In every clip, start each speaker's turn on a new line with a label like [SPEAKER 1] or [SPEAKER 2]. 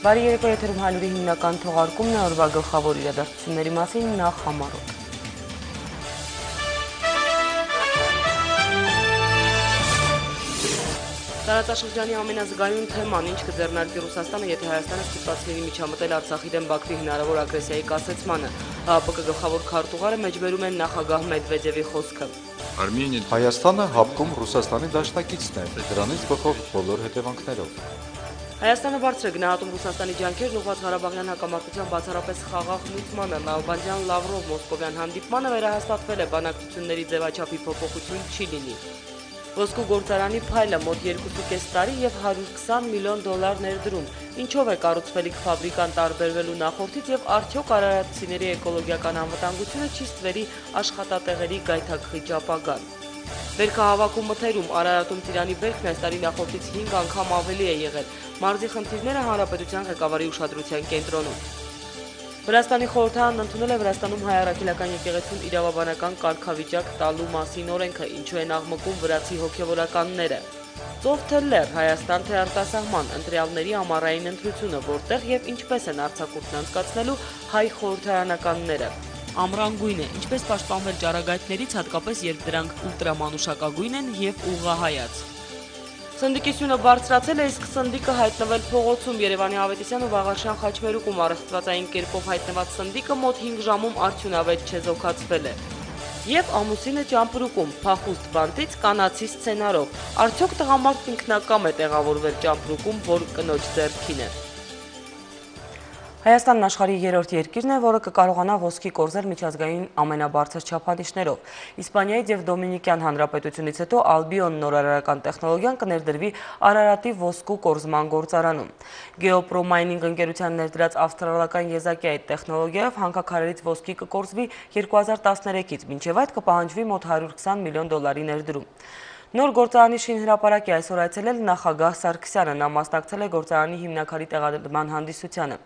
[SPEAKER 1] Բարի երեկո, եթերում Հայլուրի հիմնական թողարկումն է, օրվա գլխավոր իրադարձությունների մասին նախ համառոտ։ Տարածաշրջանի ամենազգայուն թեման, ինչ կձեռնարկի Ռուսաստանը, եթե Հայաստանը ստիպված լինի միջամտել Արցախի դեմ Բաքվի հնարավոր ագրեսիայի կասեցմանը։ ՀԱՊԿ գլխավոր քարտուղարը մեջբերում են նախագահ Մեդվեդևի խոսքը։
[SPEAKER 2] Հայաստանը հապկում Ռուսաստանի դաշնակիցն է, դրանից բխող բոլոր հետևանքներով։
[SPEAKER 1] Հայաստանը բարձր է գնահատում Ռուսաստանի ջանքերն ուղղված Ղարաբաղյան հակամարտության բացառապես խաղաղ լուծմանը, Նալբանդյան Լավրով մոսկովյան հանդիպմանը վերահաստատվել է, բանակցությունների ձևաչափի փոփոխություն չի լինի։ Ոսկու գործարանի փայլը մոտ 2.5 տարի եւ $120 միլիոն ներդրում։ Ինչով է կառուցվելիք ֆաբրիկան տարբերվելու նախորդից եւ արդյոք արարատցիների էկոլոգիական անվտանգությունը չի ստվերի աշխատատեղերի գայթակղիչ ապագան։ Վերքահավաքում մթերում Արարատում Ծիրանի բերքն այս տարի նախորդից 5 անգամ ավելի է եղել։ Մարզի խնդիրները հանրապետության ղեկավարի ուշադրության կենտրոնում։ Վրաստանի խորհրդարանն ընդունել է Վրաստանում հայ առաքելական եկեղեցուն իրավաբանական կարգավիճակ տալու մասին օրենքը, ինչու են աղմկում վրացի հոգևորականները։ Ծով թե լեռ, Հայաստան թե արտասահման, ընտրյալների ամառային ընտրությունը, որտեղ եւ ինչպես են արձակուրդն անցկացնելու հայ խորհրդարանականները։ Ամռանգույն է, ինչպես պաշտպանվել ճառագայթներից, հատկապես երբ դրանք ուլտրամանուշակագույն են եւ ուղղահայաց։ Սնդիկի սյունը բարձրացել է, իսկ սնդիկը հայտնվել փողոցում։ Երևանի Ավետիսյան ու Վաղարշյան խաչմերուկում առեղծվածային կերպով հայտնված սնդիկը մոտ 5 ժամում արդյունավետ չեզոքացվել է։ Եվ ամուսինը ճամպրուկում, փախուստ բանտից կանացի սցենարով։ Արդյոք տղամարդն ինքնակամ է տեղավորվել ճամպրուկում, որ կնոջ ձեռքին է։ Հայաստանն աշխարհի երրորդ երկիրն է, որը կկարողանա ոսկի կորզել միջազգային ամենաբարձր չափանիշներով։ Իսպանիայից եւ Դոմինիկյան Հանրապետությունից հետո Ալբիոն նորարարական տեխնոլոգիան կներդրվի Արարատի ոսկու կորզման գործարանում։ Գեոպրոմայնինգ ընկերության ներդրած ավստրալիական եզակի այդ տեխնոլոգիայով հանքաքարերից ոսկի կկորզվի 2013-ից, մինչև այդ կպահանջվի մոտ $120 միլիոն ներդրում։ Նոր գործարանի շինհրապարակ է այսօր այցելել նախագահ Սարգսյանը, նա մասնակցել է գործարանի հիմնաքարի տեղադրման հանդիսությանը։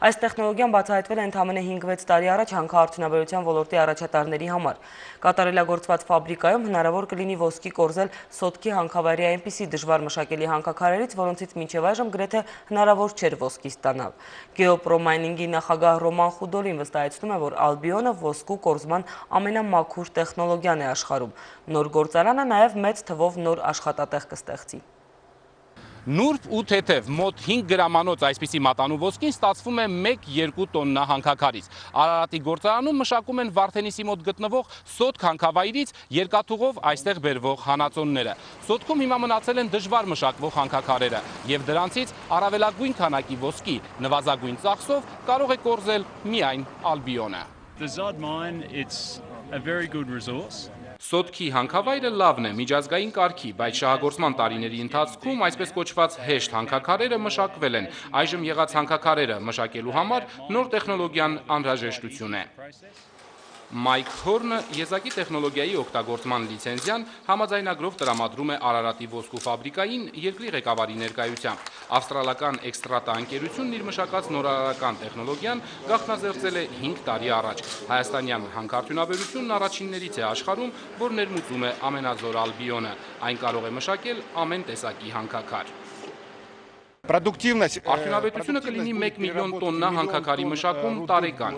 [SPEAKER 1] Այս տեխնոլոգիան բացահայտվել է ընդամենը 5-6 տարի առաջ հանքարդյունաբերության ոլորտի առաջատարների համար։ Կատարելագործված ֆաբրիկայում հնարավոր կլինի ոսկի կորզել սոտքի հանքավայրի այնպիսի դժվար մշակելի հանքաքարերից, որոնցից մինչև այժմ գրեթե հնարավոր չէր ոսկի ստանալ։ Գեոպրոմայնինգի նախագահ Ռոման Խուդոլին վստահեցնում է, որ Ալբիոնը ոսկու կորզման ամենամաքուր տեխնոլոգիան է աշխարհում։ Նոր գործարանը նաև մեծ թվով նոր աշխատատեղ կստեղծի։
[SPEAKER 3] Նուրբ ու թեթև մոտ 5 գրամանոց այսպիսի մատանու ոսկին ստացվում է 1-2 տոննա հանքաքարից։ Արարատի գործարանում մշակում են Վարդենիսի մոտ գտնվող սոտք հանքավայրից երկաթուղով այստեղ բերվող հանածոնները։ Սոտքում հիմա մնացել են դժվար մշակվող հանքաքարերը եւ դրանցից առավելագույն քանակի ոսկի նվազագույն ծախսով կարող է կորզել միայն Ալբիոնը։ Սոտքի հանքավայրը լավն է, միջազգային կարգի, բայց շահագործման տարիների ընթացքում այսպես կոչված հեշտ հանքաքարերը մշակվել են։ Այժմ եղած հանքաքարերը մշակելու համար նոր տեխնոլոգիան անհրաժեշտություն է։ Մայք Հորնը եզակի տեխնոլոգիայի օգտագործման լիցենզիան համաձայնագրով տրամադրում է Արարատի ոսկու ֆաբրիկային երկրի ղեկավարի ներկայությամբ։ Ավստրալական Էքստրատա ընկերությունն իր մշակած նորարարական տեխնոլոգիան գաղտնազերծել է 5 տարի առաջ։ Հայաստանյան հանքարդյունաբերությունն առաջիններից է աշխարհում, որ ներմուծում է ամենազոր Ալբիոնը։ Այն կարող է մշակել ամեն տեսակի հանքաքար։ Արդյունավետությունը կլինի 1 միլիոն տոննա հանքաքարի մշակում տարեկան։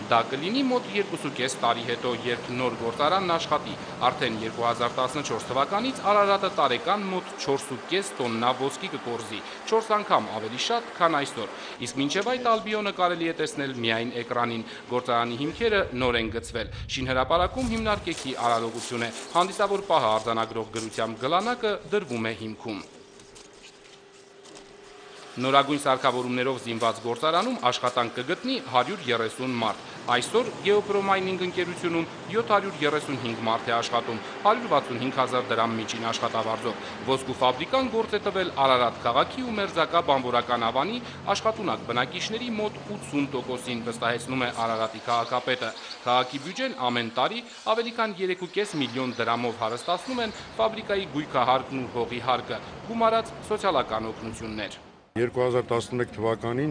[SPEAKER 3] Դա կլինի մոտ 2.5 տարի հետո, երբ նոր գործարանն աշխատի։ Արդեն 2014 թվականից Արարատը տարեկան մոտ 4.5 տոննա ոսկի կկորզի, 4 անգամ ավելի շատ, քան այսօր։ Իսկ մինչև այդ Ալբիոնը կարելի է տեսնել միայն էկրանին։ Գործարանի հիմքերը նոր են գծվել։ Շինհրապարակում հիմնարկեքի արարողություն է։ Հանդիսավոր պահը արձանագրող գրությամբ գլանակը դրվում է հիմքում։ Նորագույն սարքավորումներով զինված գործարանում աշխատանք կգտնի 130 մարդ։ Այսօր Գեոպրոմայնինգ ընկերությունում 735 մարդ է աշխատում, 165,000 դրամ միջին աշխատավարձով։ Ոսկու ֆաբրիկան գործ է տվել Արարատ քաղաքի ու մերձակա բանվորական ավանի աշխատունակ բնակիչների մոտ 80%-ին, վստահեցնում է Արարատի քաղաքապետը։ Քաղաքի բյուջեն ամեն տարի ավելի քան 3.5 միլիոն դրամով հարստացնում են ֆաբրիկայի գույքահարկն ու հողի հարկը, գումարած սոցիալական օգնություններ։
[SPEAKER 4] 2011 թվականին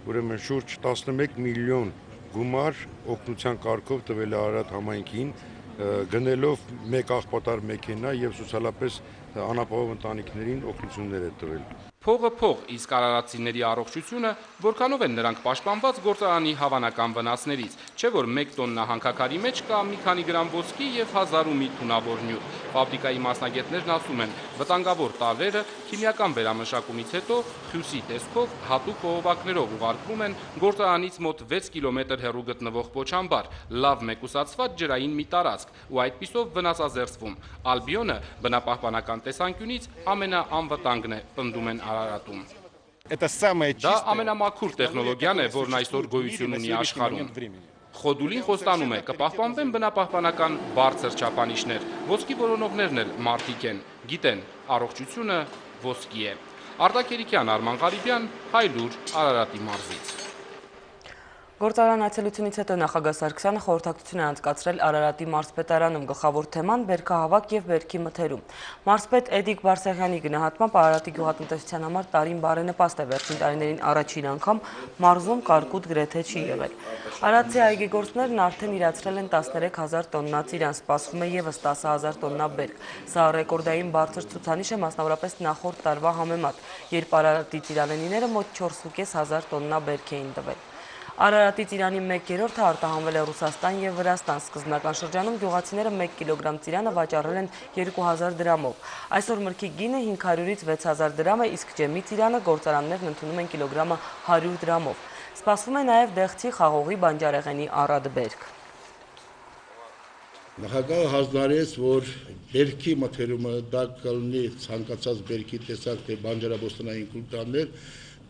[SPEAKER 4] ուրեմն շուրջ 11 միլիոն գումար օգնության կարգով տվել է Արարատ համայնքին, գնելով մեկ աղբատար մեքենա եւ սոցիալապես անապահով ընտանիքներին օգնություններ է տվել։
[SPEAKER 3] Փողը փող, իսկ արարատցիների առողջությունը որքանով են նրանք պաշտպանված գործարանի հավանական վնասներից, չէ որ 1 տոննա հանքաքարի մեջ կա մի քանի գրամ ոսկի եւ 1000 ու մի թունավոր նյութ։ Ֆաբրիկայի մասնագետներն ասում են, վտանգավոր տարրերը քիմիական վերամշակումից հետո խյուսի տեսքով հատուկ խողովակներով ուղարկվում են գործարանից մոտ 6 կիլոմետր հեռու գտնվող Պոչամբար, լավ մեկուսացված ջրային մի տարածք ու այդպիսով վնասազերծվում։ Ալբիոնը բնապահպանական տեսանկյունից ամենաանվտանգն է, պնդում են Արարատում։ Դա ամենամաքուր տեխնոլոգիան է, որն այսօր գոյություն ունի աշխարհում։ Խոդուլին խոստանում է, կպահպանվեն բնապահպանական բարձր չափանիշներ, ոսկի որոնողներն էլ մարդիկ են, գիտեն, առողջությունը ոսկի է։ Արտակ Երիքյան, Արման Ղարիբյան, Հայլուր, Արարատի մարզից։
[SPEAKER 1] Գործարան այցելությունից հետո նախագահ Սարգսյանը խորհրդակցություն է անցկացրել Արարատի մարզպետարանում, գլխավոր թեման բերքահավաք եւ բերքի մթերում։ Մարզպետ Էդիկ Բարսեղյանի գնահատմամբ Արարատի գյուղատնտեսության համար տարին բարենպաստ է, վերջին տարիներին առաջին անգամ մարզում կարկուտ գրեթե չի եղել։ Արարատցի այգեգործներն արդեն իրացրել են 13000 տոննա ծիրան, սպասվում է եւս 10000 տոննա բերք։ Սա ռեկորդային բարձր ցուցանիշ է, մասնավորապես նախորդ տարվա համեմատ, երբ Արարատի ծիրանենիները մոտ 4500 տոննա բերք էին տվել։ Արարատի ծիրանի 1/3-ը արտահանվել է Ռուսաստան եւ Վրաստան։ Սկզբնական շրջանում գյուղացիները 1 կիլոգրամ ծիրանը վաճառել են 2000 դրամով։ Այսօր մրգի գինը 500-ից 6000 դրամ է, իսկ ջեմի ծիրանը գործարաններն ընդունում են կիլոգրամը 100 դրամով։ Սպասվում է նաեւ դեղցի, խաղողի, բանջարեղենի առատ բերք։
[SPEAKER 5] Նախագահը հայտարարեց, որ բերքի մթերումը դա կլինի ցանկացած բերքի տեսակ թե բանջարաբոստանային կուլտուրաներ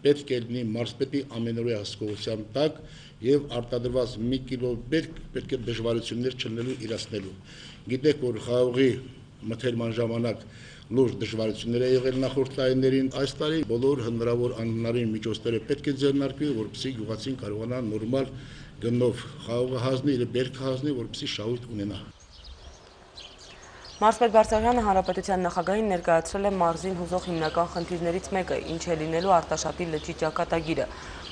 [SPEAKER 5] պետք է լինի մարզպետի ամենօրյա հսկողության տակ եւ արտադրված 1 կիլո բերք պետք է դժվարություններ չլինելու իրացնելու։ Գիտեք, որ խաղողի մթերման ժամանակ լուրջ դժվարություններ է եղել նախորդ տարիներին, այս տարի բոլոր հնարավոր անհնարին միջոցները պետք է ձեռնարկվի, որպեսզի գյուղացին կարողանա նորմալ գնով խաղողը հանձնի, իր բերքը հանձնի, որպեսզի շահույթ ունենա։
[SPEAKER 1] Մարզպետ Բարսեղյանը հանրապետության նախագահին ներկայացրել է մարզին հուզող հիմնական խնդիրներից մեկը, ինչ է լինելու Արտաշատի լճի ճակատագիրը։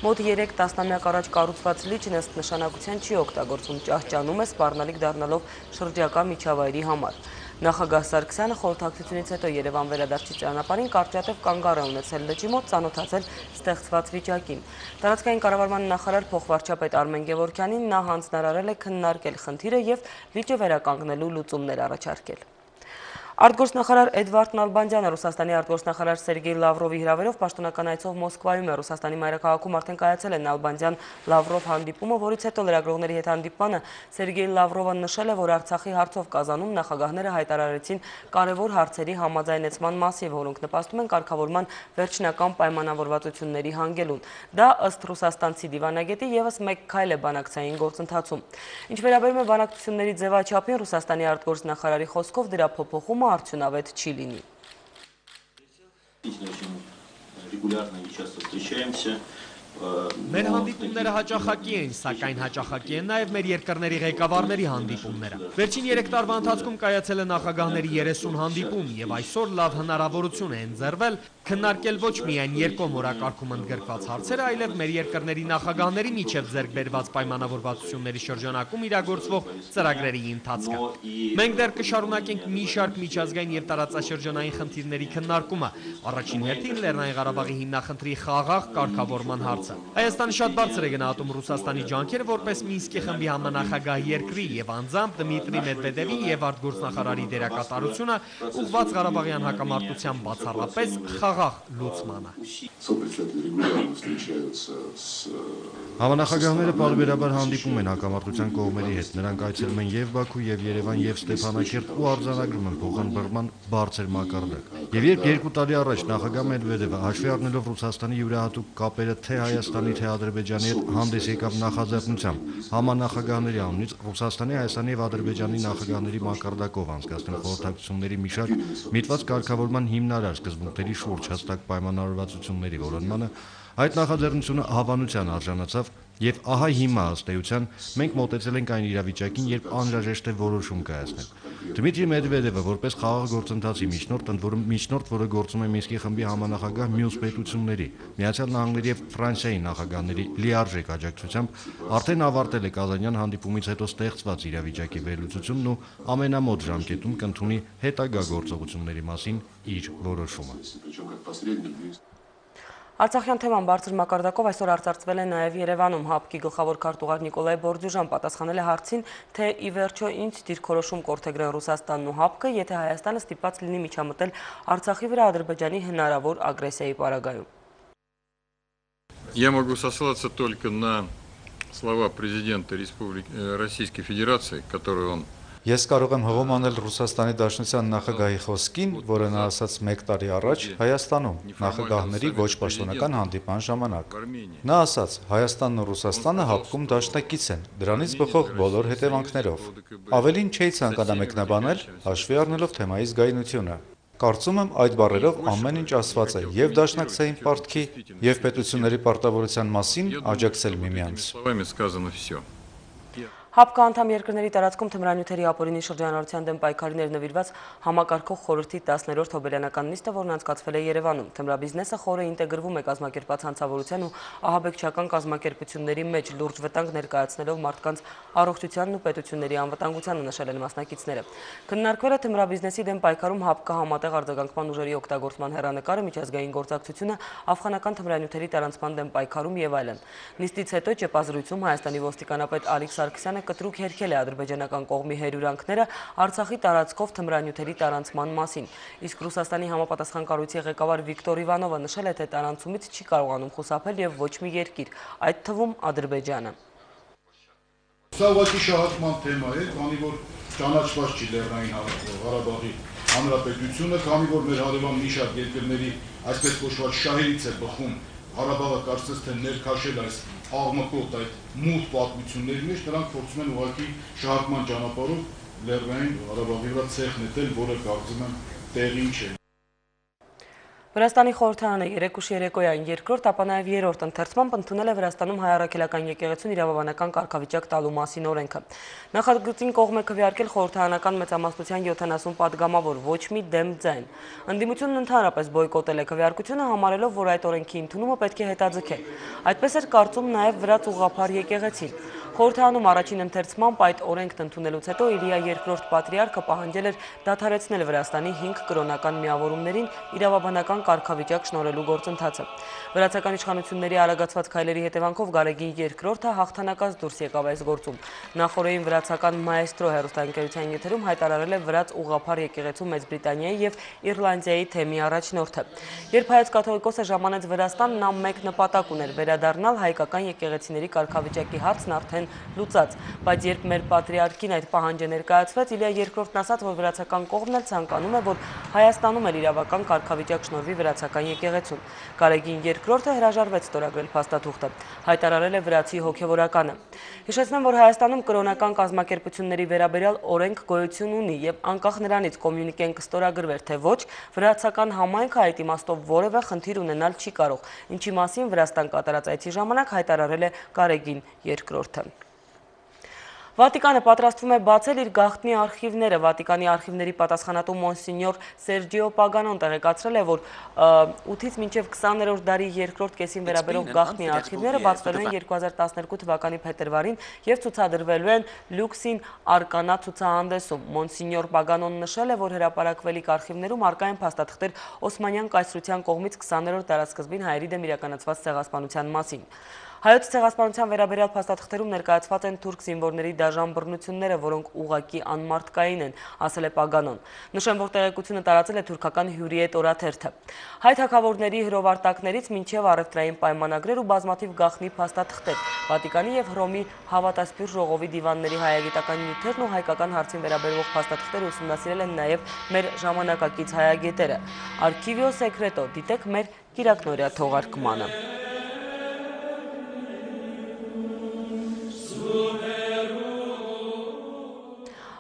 [SPEAKER 1] Մոտ 3 տասնամյակ առաջ կառուցված լիճն ըստ նշանակության չի օգտագործվում, ճահճանում է, սպառնալիք դառնալով շրջակա միջավայրի համար։ Նախագահ Սարգսյանը խորհրդակցությունից հետո Երևան վերադարձի ճանապարհին կարճատև կանգառ է ունեցել լճի մոտ, ծանոթացել ստեղծված վիճակին։ Տարածքային կառավարման նախարար փոխվարչապետ Արմեն Գևորգյանին նա հանձնարարել է քննարկել խնդիրը եւ լիճը վերականգնելու լուծումներ առաջարկել։ Արտգործնախարար Էդվարդ Նալբանդյանը Ռուսաստանի արտգործնախարար Սերգեյ Լավրովի հրավերով պաշտոնական այցով Մոսկվայում է։ Ռուսաստանի մայրաքաղաքում արդեն կայացել է Նալբանդյան-Լավրով հանդիպումը, որից հետո լրագրողների հետ հանդիպմանը Սերգեյ Լավրովը նշել է, որ Արցախի հարցով Կազանում նախագահները հայտարարեցին կարևոր հարցերի համաձայնեցման մասին, որոնք նպաստում են կարգավորման վերջնական պայմանավորվածությունների հանգելուն։ Դա ըստ ռուսաստանցի դիվանագետի եւս մեկ քայլ է բանակցային գործընթացում։ Ինչ վերաբերում է բանակցությունների ձևաչափին, Ռուսաստանի արտգործնախարարի խոսքով դրա փոփոխումը արդյունավետ չի լինի։
[SPEAKER 6] Մեր հանդիպումները հաճախակի են, սակայն հաճախակի են նաև մեր երկրների ղեկավարների հանդիպումները։ Վերջին 3 տարվա ընթացքում կայացել է նախագահների 30 հանդիպում եւ այսօր լավ հնարավորություն է ընձեռվել քննարկել ոչ միայն երկկողմ օրակարգում ընդգրկված հարցերը, այլև մեր երկրների նախագահների միջև ձեռք բերված պայմանավորվածությունների շրջանակում իրագործվող ծրագրերի ընթացքը։ Մենք դեռ կշարունակենք մի շարք միջազգային եւ տարածաշրջանային խնդիրների քննարկումը, առաջին հերթին Լեռնային Ղարաբաղի հիմնախնդրի խաղաղ կարգավորման հարցը։ Հայաստանը շատ բարձր է գնահատում Ռուսաստանի ջանքերը որպես Մինսկի խմբի համանախագահ երկրի եւ անձամբ Դմիտրի Մեդվեդևի եւ արտգործնախարարի դերակատարությունը ուղղված Ղարաբաղյան հակամարտության բացառապես խաղաղ լուծմանը։
[SPEAKER 7] Համանախագահները պարբերաբար հանդիպում են հակամարտության կողմերի հետ, նրանք այցելում են եւ Բաքու, եւ Երևան, եւ Ստեփանակերտ ու արձանագրում են փոխանցման բարձր մակարդակ։ Եվ երբ 2 տարի առաջ նախագահ Մեդվեդևը հաշվի առնելով Ռուսաստանի յուրահատուկ կապերը թե Հայաստանի, թե Ադրբեջանի հետ հանդես եկավ նախաձեռնությամբ, համանախագահների անունից Ռուսաստանի, Հայաստանի եւ Ադրբեջանի նախագահների մակարդակով անցկացնել խորհրդակցությունների մի շարք միտված կարգավորման հիմնարար սկզբունքների շուրջ հստակ պայմանավորվածությունների որոնմանը, այդ նախաձեռնությունը հավանության արժանացավ Եվ ահա հիմա ըստ էության մենք մոտեցել ենք այն իրավիճակին, երբ անհրաժեշտ է որոշում կայացնել։ Դմիտրի Մեդվեդևը որպես խաղաղ գործընթացի միջնորդ, ընդ որում միջնորդ, որը գործում է Մինսկի խմբի համանախագահ մյուս պետությունների, Միացյալ Նահանգների եւ Ֆրանսիայի նախագահների լիարժեք աջակցությամբ, արդեն ավարտել է Կազանյան հանդիպումից հետո ստեղծված իրավիճակի վերլուծությունն ու ամենամոտ ժամկետում կընդունի հետագա գործողությունների մասին իր որոշումը։
[SPEAKER 1] Արցախյան թեման բարձր մակարդակով այսօր արծարծվել է նաև Երևանում։ ՀԱՊԿ-ի գլխավոր քարտուղար Նիկոլայ Բորդյուժան պատասխանել է հարցին, թե ի վերջո ինչ դիրքորոշում կօրթեգրեն Ռուսաստանն ու ՀԱՊԿ-ը, եթե Հայաստանը ստիպված լինի միջամտել Արցախի վրա Ադրբեջանի հնարավոր ագրեսիայի պարագայում։
[SPEAKER 8] Я могу сослаться только на слова президента Российской Федерации, которые он
[SPEAKER 2] Ես կարող եմ հղում անել Ռուսաստանի Դաշնության նախագահի խոսքին, որը նա ասաց 1 տարի առաջ Հայաստանում նախագահների ոչ պաշտոնական հանդիպման ժամանակ։ Նա ասաց. Հայաստանն ու Ռուսաստանը ՀԱՊԿ-ում դաշնակից են, դրանից բխող բոլոր հետևանքներով։ Ավելին չէի ցանկանա մեկնաբանել, հաշվի առնելով թեմայի զգայունությունը։ Կարծում եմ այդ բառերով ամեն ինչ ասված է եւ դաշնակցային պարտքի եւ պետությունների պարտավորության մասին աջակցել միմյանց։
[SPEAKER 1] ՀԱՊԿ անդամ երկրների տարածքում թմրանյութերի ապօրինի շրջանառության դեմ պայքարի նվիրված համակարգող խորհրդի 10-րդ հոբելյանական նիստը, որն անցկացվել է Երևանում։ Թմրաբիզնեսը խորը ինտեգրվում է կազմակերպված հանցավորության ու ահաբեկչական կազմակերպությունների մեջ, լուրջ վտանգ ներկայացնելով մարդկանց առողջությանն ու պետությունների անվտանգությանը, նշել են մասնակիցները։ Քննարկվել է թմրաբիզնեսի դեմ պայքարում ՀԱՊԿ համատեղ արձագանքման ուժերի օգտագործման հեռանկարը, միջազգային գործակցությունը, աֆղանական թմրանյութերի տարանցման դեմ պայքարում եւ այլն։ Նիստից հետո ճեպազրույցում Հայաստանի ոստիկանապետ Ալիկ Սարգսյանը կտրուկ հերքել է ադրբեջանական կողմի հերյուրանքները Արցախի տարածքով թմրանյութերի տարանցման մասին, իսկ Ռուսաստանի համապատասխան կառույցի ղեկավար Վիկտոր Իվանովը նշել է, թե տարանցումից չի կարողանում խուսափել եւ ոչ մի երկիր, այդ թվում Ադրբեջանը։
[SPEAKER 5] Սա ուղղակի շահարկման թեմա է, քանի որ ճանաչված չի Լեռնային Ղարաբաղի Հանրապետությունը, քանի որ մեր հարևան մի շարք երկրների այսպես կոչված շահերից է բխում Ղարաբաղը կարծես թե ներքաշել այս աղմկոտ այդ մութ պատմությունների մեջ, նրանք փորձում են ուղղակի շահարկման ճանապարհով Լեռնային Ղարաբաղի վրա ցեխ նետել, որը կարծում եմ տեղին չէ։
[SPEAKER 1] Վրաստանի խորհրդարանը երեկուշ երեկոյան երկրորդ, ապա նաև երրորդ ընթերցմամբ ընդունել է Վրաստանում հայ առաքելական եկեղեցուն իրավաբանական կարգավիճակ տալու մասին օրենքը։ Նախագծին կողմ է քվեարկել խորհրդարանական մեծամասնության 70 падգամավոր, ոչ մի դեմ ձայն։ Ընդդիմությունն ընդհանրապես բոյկոտել է քվեարկությունը, համարելով, որ այդ օրենքի ընդունումը պետք է հետաձգել։ Այդպես էր կարծում նաև Վրաց ուղղափառ եկեղեցին։ Խորհրդարանում առաջին ընթերցմամբ այդ օրենքն ընդունելուց հետո Իլիա II պատրիարքը պահանջել էր դադարեցնել Վրաստանի 5 կրոնական միավորումներին իրավաբանական կարգավիճակ շնորհելու գործընթացը։ Վրացական իշխանությունների արագացված քայլերի հետևանքով Գարեգին II-ը հաղթանակած դուրս եկավ այս գործում։ Նախորդին վրացական Մայեստրո հեռուստաընկերության եթերում հայտարարել է Վրաց ուղղափառ եկեղեցու Մեծ Բրիտանիայի եւ Իռլանդիայի թեմի առաջնորդը։ Երբ հայոց կաթողիկոսը ժամանեց Վրաստան, նա մեկ նպատակ ուներ՝ վերադառնալ հայկական եկեղեցիների կարգավիճակի հարցն արդեն լուծած, բայց երբ մեր պատրիարքին այդ պահանջը ներկայացվեց, Իլիա II-ն ասաց, որ վրացական կողմն էլ ցանկանում է, որ Հայաստանում էլ իրավական կարգավիճակ շնորհվի վրացական եկեղեցուն։ Գարեգին II-ը հրաժարվեց ստորագրել փաստաթուղթը, հայտարարել է վրացի հոգևորականը։ Հիշեցնեմ, որ Հայաստանում կրոնական կազմակերպությունների վերաբերյալ օրենք գոյություն ունի եւ անկախ նրանից կոմյունիկեն կստորագրվեր թե ոչ, վրացական համայնքը այդ իմաստով որևէ խնդիր ունենալ չի կարող, ինչի մասին Վրաստան կատարած այցի ժամանակ հայտարարել է Գարեգին II-ը։ Վատիկանը պատրաստվում է բացել իր գաղտնի արխիվները։ Վատիկանի արխիվների պատասխանատու մոնսինյոր Սերջիո Պագանոն տեղեկացրել է, որ 8-ից մինչև 20-րդ դարի երկրորդ կեսին վերաբերող գաղտնի արխիվները բացվելու են 2012 թվականի փետրվարին եւ ցուցադրվելու են Լյուքսին Արկանա ցուցահանդեսում։ Մոնսինյոր Պագանոն նշել է, որ հրապարակվելիք արխիվներում առկա են փաստաթղթեր Օսմանյան կայսրության կողմից 20-րդ դարասկզբին հայերի դեմ իրականացված ցեղասպանության մասին։ Հայոց ցեղասպանության վերաբերյալ փաստաթղթերում ներկայացված են թուրք զինվորների դաժան բռնությունները, որոնք ուղղակի անմարդկային են, ասել է Պագանոն։ Նշեմ, որ տեղեկությունը տարածել է թուրքական Հյուրիետ օրաթերթը։ Հայ թագավորների հրովարտակներից մինչև առևտրային պայմանագրեր ու բազմաթիվ գաղտնի փաստաթղթեր, Վատիկանի եւ Հռոմի հավատասպյուր ժողովի դիվանների հայագիտական նյութերն ու հայկական հարցին վերաբերող փաստաթղթերը ուսումնասիրել են նաեւ մեր ժամանակակից հայագետերը։ Archivio Secreto, դիտեք մեր կիրակնօրյա թողարկմանը։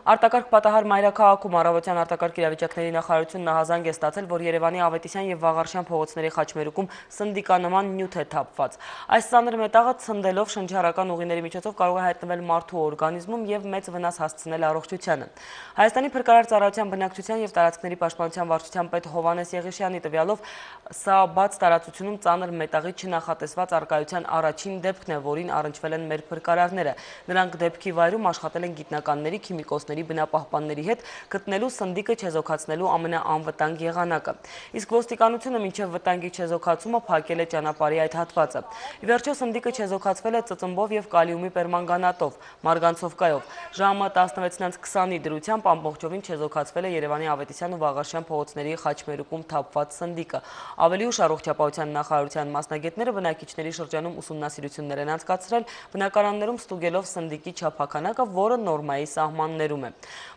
[SPEAKER 1] Արտակարգ պատահար մայրաքաղաքում առավոտյան արտակարգ իրավիճակների նախարարությունն ահազանգ է ստացել, որ Երևանի Ավետիսյան եւ Վաղարշյան փողոցների խաչմերուկում սնդիկանման նյութ է թափված։ Այս ծանր մետաղը ցնդելով շնչառական ուղիների միջոցով կարող է հայտնվել մարդու օրգանիզմում եւ մեծ վնաս հասցնել առողջությանը։ Հայաստանի փրկարար ծառայության բնակչության եւ տարածքների պաշտպանության վարչության պետ Հովհաննես Եղիշյանի տվյալով սա բաց տարածությունում ծանր մետաղի չնախատեսված արկայության առաջին դեպքն է, որին առնչվել են մեր փրկարարները։ Նրանք դեպքի վայրում աշխատել են գիտնականների, քիմիկոսների, բնապահպանների հետ գտնելու սնդիկը չեզոքացնելու ամենաանվտանգ եղանակը։ Իսկ ոստիկանությունը մինչև վտանգի չեզոքացումը փակել է ճանապարհի այդ հատվածը։ Ի վերջո սնդիկը չեզոքացվել է ծծմբով եւ կալիումի պերմանգանատով, մարգանցովկայով։ Ժամը 16:20-ի դրությամբ ամբողջովին չեզոքացվել է Երևանի Ավետիսյան ու Վաղարշյան փողոցների խաչմերուկում թափված սնդիկը։ Ավելի ուշ առողջապահության նախարարության մասնագետները բնակիչների շրջանում ուսումնասիրություններ են անցկացրել, բնակարաններում ստուգելով սնդիկի չափականակը, որը նորմայի սահմաններում է։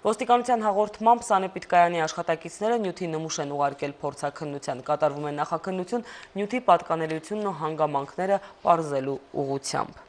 [SPEAKER 1] Ոստիկանության հաղորդմամբ սանեպիդկայանի աշխատակիցները նյութի նմուշ են ուղարկել փորձաքննության, կատարվում է նախաքննություն նյութի պատկանելիությունն ու հանգամանքները պարզելու ուղղությամբ։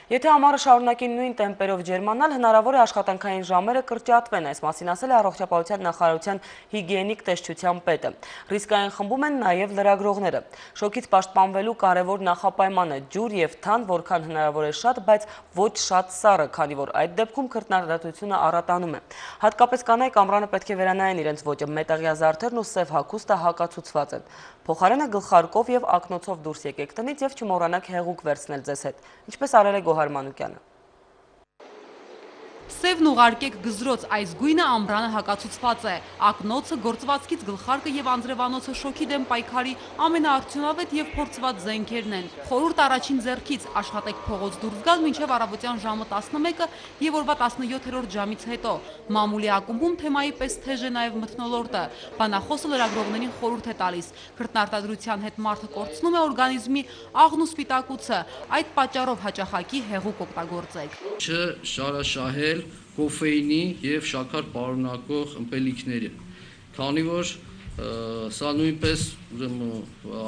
[SPEAKER 1] Եթե ամառը շարունակի նույն տեմպերով ջերմանալ, հնարավոր է աշխատանքային ժամերը կրճատվեն, այս մասին ասել է առողջապահության նախարարության հիգիենիկ տեսչության պետը։ Ռիսկային խմբում են նաև լրագրողները։ Շոկից պաշտպանվելու կարևոր նախապայմանը ջուր եւ թան, որքան հնարավոր է շատ, բայց ոչ շատ սառը, քանի որ այդ դեպքում քրտնարդատությունը առատանում է։ Հատկապես կանայք ամռանը պետք է վերանայեն իրենց ոճը, մետաղյա զարդերն ու սև հագուստը հակացուցված են։ Փոխարենը գլխարկով եւ ակնոցով դուրս եկեք տնից եւ չմոռանաք հեղուկ վերցնել ձեզ հետ, ինչպես արել է Գոհար Մանուկյանը։
[SPEAKER 9] Սևն ուղարկեք գզրոց, այս գույնը ամռանը հակացուցված է։ Ակնոցը, գործվածքից գլխարկը եւ անձրևանոցը շոքի դեմ պայքարի ամենաարդյունավետ եւ փորձված զենքերն են։ Խորհուրդ առաջին ձեռքից աշխատեք փողոց դուրս գալ մինչև առավոտյան ժամը 11-ը եւ օրվա 17-րդ ժամից հետո։ Մամուլի ակումբում թեմայի պես թեժ է նաեւ մթնոլորտը։ Բանախոսը լրագրողներին խորհուրդ է տալիս։ Քրտնարտադրության հետ մարդը կորցնում է օրգանիզմի աղն ու սպիտակուցը։ Այդ պատճառով հաճախակի հեղուկ օգտագործեք։
[SPEAKER 10] Շարաշահել կոֆեինի եւ շաքար պարունակող ըմպելիքները, քանի որ սա նույնպես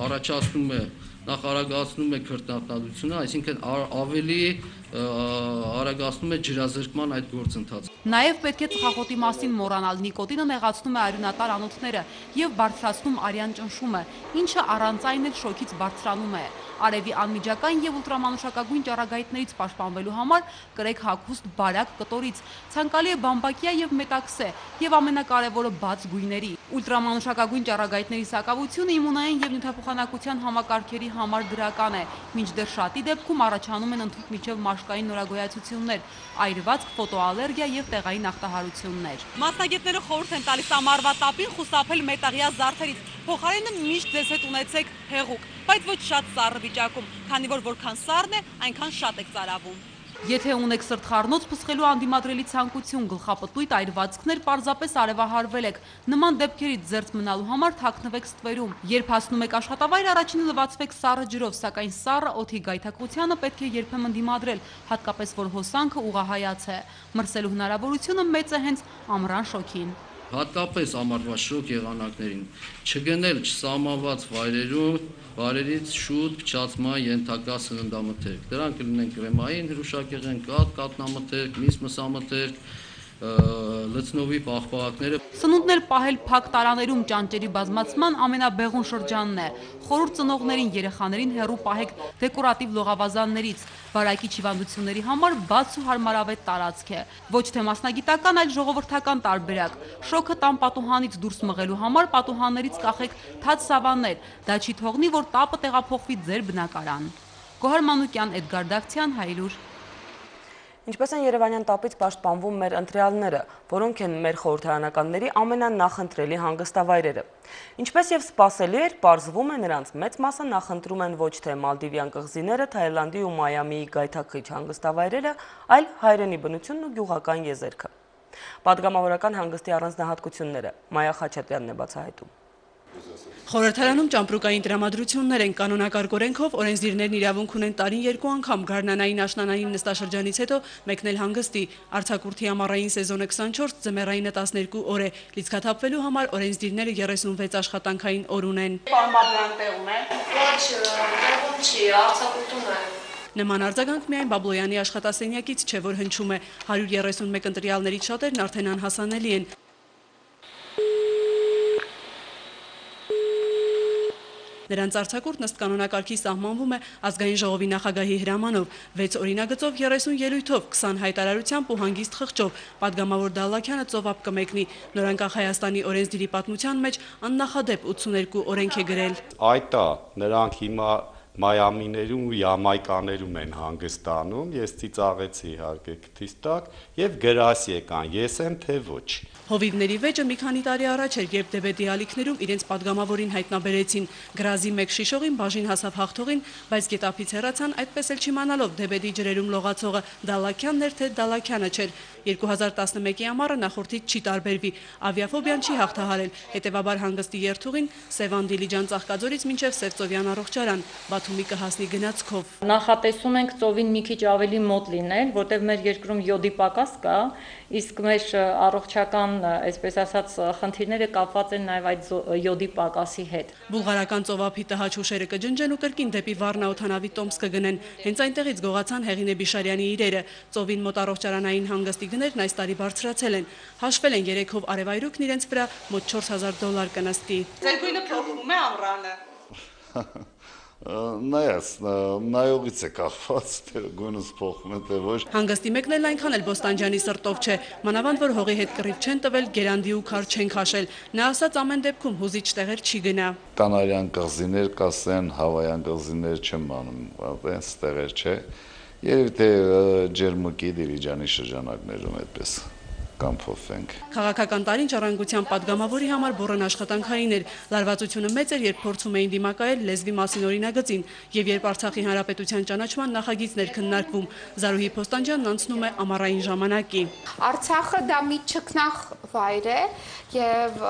[SPEAKER 10] առաջացնում է, նախարարացնում է քրտնարտադրությունը, այսինքն ավելի արագացնում է ջրազրկման այդ գործընթացը։
[SPEAKER 9] Նաև պետք է ծխախոտի մասին մոռանալ, նիկոտինը նեղացնում է արյունատար անոթները եւ բարձրացնում արյան ճնշումը, ինչը առանց այն էլ շոկից բարձրանում է։ Արևի անմիջական եւ ուլտրամանուշակագույն ճառագայթներից պաշտպանվելու համար կրեք հագուստ բարակ կտորից, ցանկալի է բամբակյա եւ մետաքսե եւ ամենակարևորը բաց գույների։ Ուլտրամանուշակագույն ճառագայթների սակավությունը իմունային եւ նյութափոխանակության համակարգերի համար դրական է, մինչդեռ շատի դեպքում առաջանում են ընդհանուր մաշկային նորագոյացություններ, այրվածք, ֆոտոալերգիա եւ տեղային ախտահարություններ։ Մասնագետները խորհուրդ են տալիս ամառվա տապին խուսափել մետաղյա զարդերից, փոխարենը միշտ ձեզ հետ ունեցեք հեղուկ, բայց ոչ շատ սառը վիճակում, քանի որ որքան սառն է, այնքան շատ եք ծարավում։ Եթե ունեք սրտխառնոց փսխելու անդիմադրելի ցանկություն, գլխապտույտ, այրվածքներ, պարզապես արևահարվել եք, նման դեպքերից զերծ մնալու համար թաքնվեք ստվերում։ Երբ հասնում եք աշխատավայր, առաջինը լվացվեք սառը ջրով, սակայն սառը օդի գայթակղությանը պետք է երբեմն դիմադրել, հատկապես որ հոսանքը ուղղահայաց է։ Մրսելու հնարավորությունը մեծ է հենց ամռան շոքին։
[SPEAKER 10] Հատկապես ամառվա շոկ եղանակներին չգնել չսահմանված վայրերից շուտ փչացման ենթակա սննդամթերք։ Դրանք կլինեն կրեմային հրուշակեղեն, կատնամթերք, միս մսամթերք, լցնովի պաղպաղակները։ Սնունդներ պահել փակ տարաներում ճանճերի բազմացման ամենաբեղուն շրջանն է։ Խորհուրդ ծնողներին, երեխաներին հեռու պահեք դեկորատիվ լողավազաններից։ Վարակիչ հիվանդությունների համար բաց ու հարմարավետ տարածք է։ Ոչ թե մասնագիտական, այլ ժողովրդական տարբերակ։ Շոկը տան պատուհանից դուրս մղելու համար պատուհաններից կախեք թաց սավաններ։ Դա չի թողնի, որ տապը տեղափոխվի ձեր բնակարան։ Գոհար Մանուկյան, Էդգար Դավթյան, Հայլուր։
[SPEAKER 1] Ինչպես են Երևանյան տապից պաշտպանվում մեր ընտրյալները, որոնք են մեր խորհրդարանականների ամենանախընտրելի հանգստավայրերը։ Ինչպես եւ սպասելի էր, պարզվում է նրանց մեծ մասը նախընտրում են ոչ թե Մալդիվյան կղզիները, Թայլանդի ու Մայամիի գայթակղիչ հանգստավայրերը, այլ հայրենի բնությունն ու գյուղական եզերքը։ Պատգամավորական հանգստի առանձնահատկությունները Մայա Խաչատրյանն է բացահայտում։
[SPEAKER 11] Խորհրդարանում ճամպրուկային տրամադրություններ են, կանոնակարգ օրենքով օրենսդիրներն իրավունք ունեն տարին 2 անգամ գարնանային աշնանային նստաշրջանից հետո մեկնել հանգստի, արձակուրդի ամառային սեզոնը 24, ձմեռայինը 12 օր է, լիցքաթափվելու համար օրենսդիրները 36 աշխատանքային օր ունեն։
[SPEAKER 12] Պարմաբլան տեղում է, ոչ տեղում չի, արձակուրդում է։
[SPEAKER 11] Նման արձագանք միայն Բաբլոյանի աշխատասենյակից չէ, որ հնչում է, 131 ընտրյալներից շատերն արդեն անհասանելի են։ Նրանց արձակուրդն ըստ կանոնակարգի սահմանվում է ազգային ժողովի նախագահի հրամանով, 6 օրինագծով, 30 ելույթով, 20 հայտարարությամբ ու հանգիստ խղճով, պատգամավոր Դալլաքյանը ծովափ կմեկնի, նորանկախ Հայաստանի օրենսդիրի պատմության մեջ աննախադեպ 82 օրենք է գրել։
[SPEAKER 12] Այդ է, նրանք հիմա Մայամիներում ու Յամայկաներում են հանգստանում, ես ծիծաղեցի իհարկե քթիս տակ եւ գրաս եկան, ես եմ թե ոչ։
[SPEAKER 11] Հովիվների վեճը մի քանի տարի առաջ էր, երբ Դեբեդի ալիքներում իրենց падգամավորին հայտնաբերեցին, գրազի մեկ շիշողին բաժին հասավ հաղթողին, բայց գետափից հեռացան, այդպես էլ չիմանալով Դեբեդի ջրերում լողացողը Դալլաքյանն էր թե Դալլաքյանը չէր։ 2011-ի ամառը նախորդից չի տարբերվի, ավիաֆոբիան չի հաղթահարել, հետևաբար հանգստի երթուղին Սևան Դիլիջան Ծաղկաձորից մինչև Սևծովյան առողջարան, Բաթումի կհասնի գնացքով։
[SPEAKER 13] Նախատեսում ենք ծովին մի քիչ ավելի մոտ լինել, որտեղ մեր երկրում յոդի պակաս կա, իսկ մեր առողջական, այսպես ասած, խնդիրները կապված են նաև այդ յոդի պակասի հետ։
[SPEAKER 11] Բուլղարական ծովափի տհաճ հուշերը կջնջեն ու կրկին դեպի Վառնա օդանավի տոմս կգնեն։ Հենց այնտեղից գողացան Հեղինե Բիշարյանի իրերը։ Ծովին մոտ առողջարանային հանգստի գներն այս տարի բարձրացել են։ Հաշվել են 3-ով արևայրուքն իրենց վրա մոտ $4000 կնստի։
[SPEAKER 14] Ձեր գույնը փոխվում է ամռանը։
[SPEAKER 15] Նայողից է կախված, թե գույնս փոխում է, թե ոչ։
[SPEAKER 11] Հանգստի մեկն էլ այնքան էլ Բոստանջյանի սրտով չէ, մանավանդ որ հողի հետ կռիվ չեն տվել, գերանդի ու քար չեն քաշել։ Նա ասաց ամեն դեպքում հուզիչ տեղեր չի գնա։
[SPEAKER 15] Կանարյան կղզիներ կասեն, հավայան կղզիներ չեմ անում, այնպես տեղեր չէ։ Երևի թե Ջերմուկի Դիլիջանի շրջանակներում այդպես կամփոփվենք։
[SPEAKER 11] Քաղաքական տարին ժառանգության падգամավորի համար բուրըն աշխատանքային էր։ Լարվածությունը մեծ էր, երբ փորձում էին դիմակայել լեզվի մասին օրինագծին, եւ երբ Արցախի հանրապետության ճանաչման նախագիծն էր քննարկվում, Զարուհի Փոստանջյանն անցնում է ամառային ժամանակի։
[SPEAKER 16] Արցախը դա մի ճգնախ վայր է եւ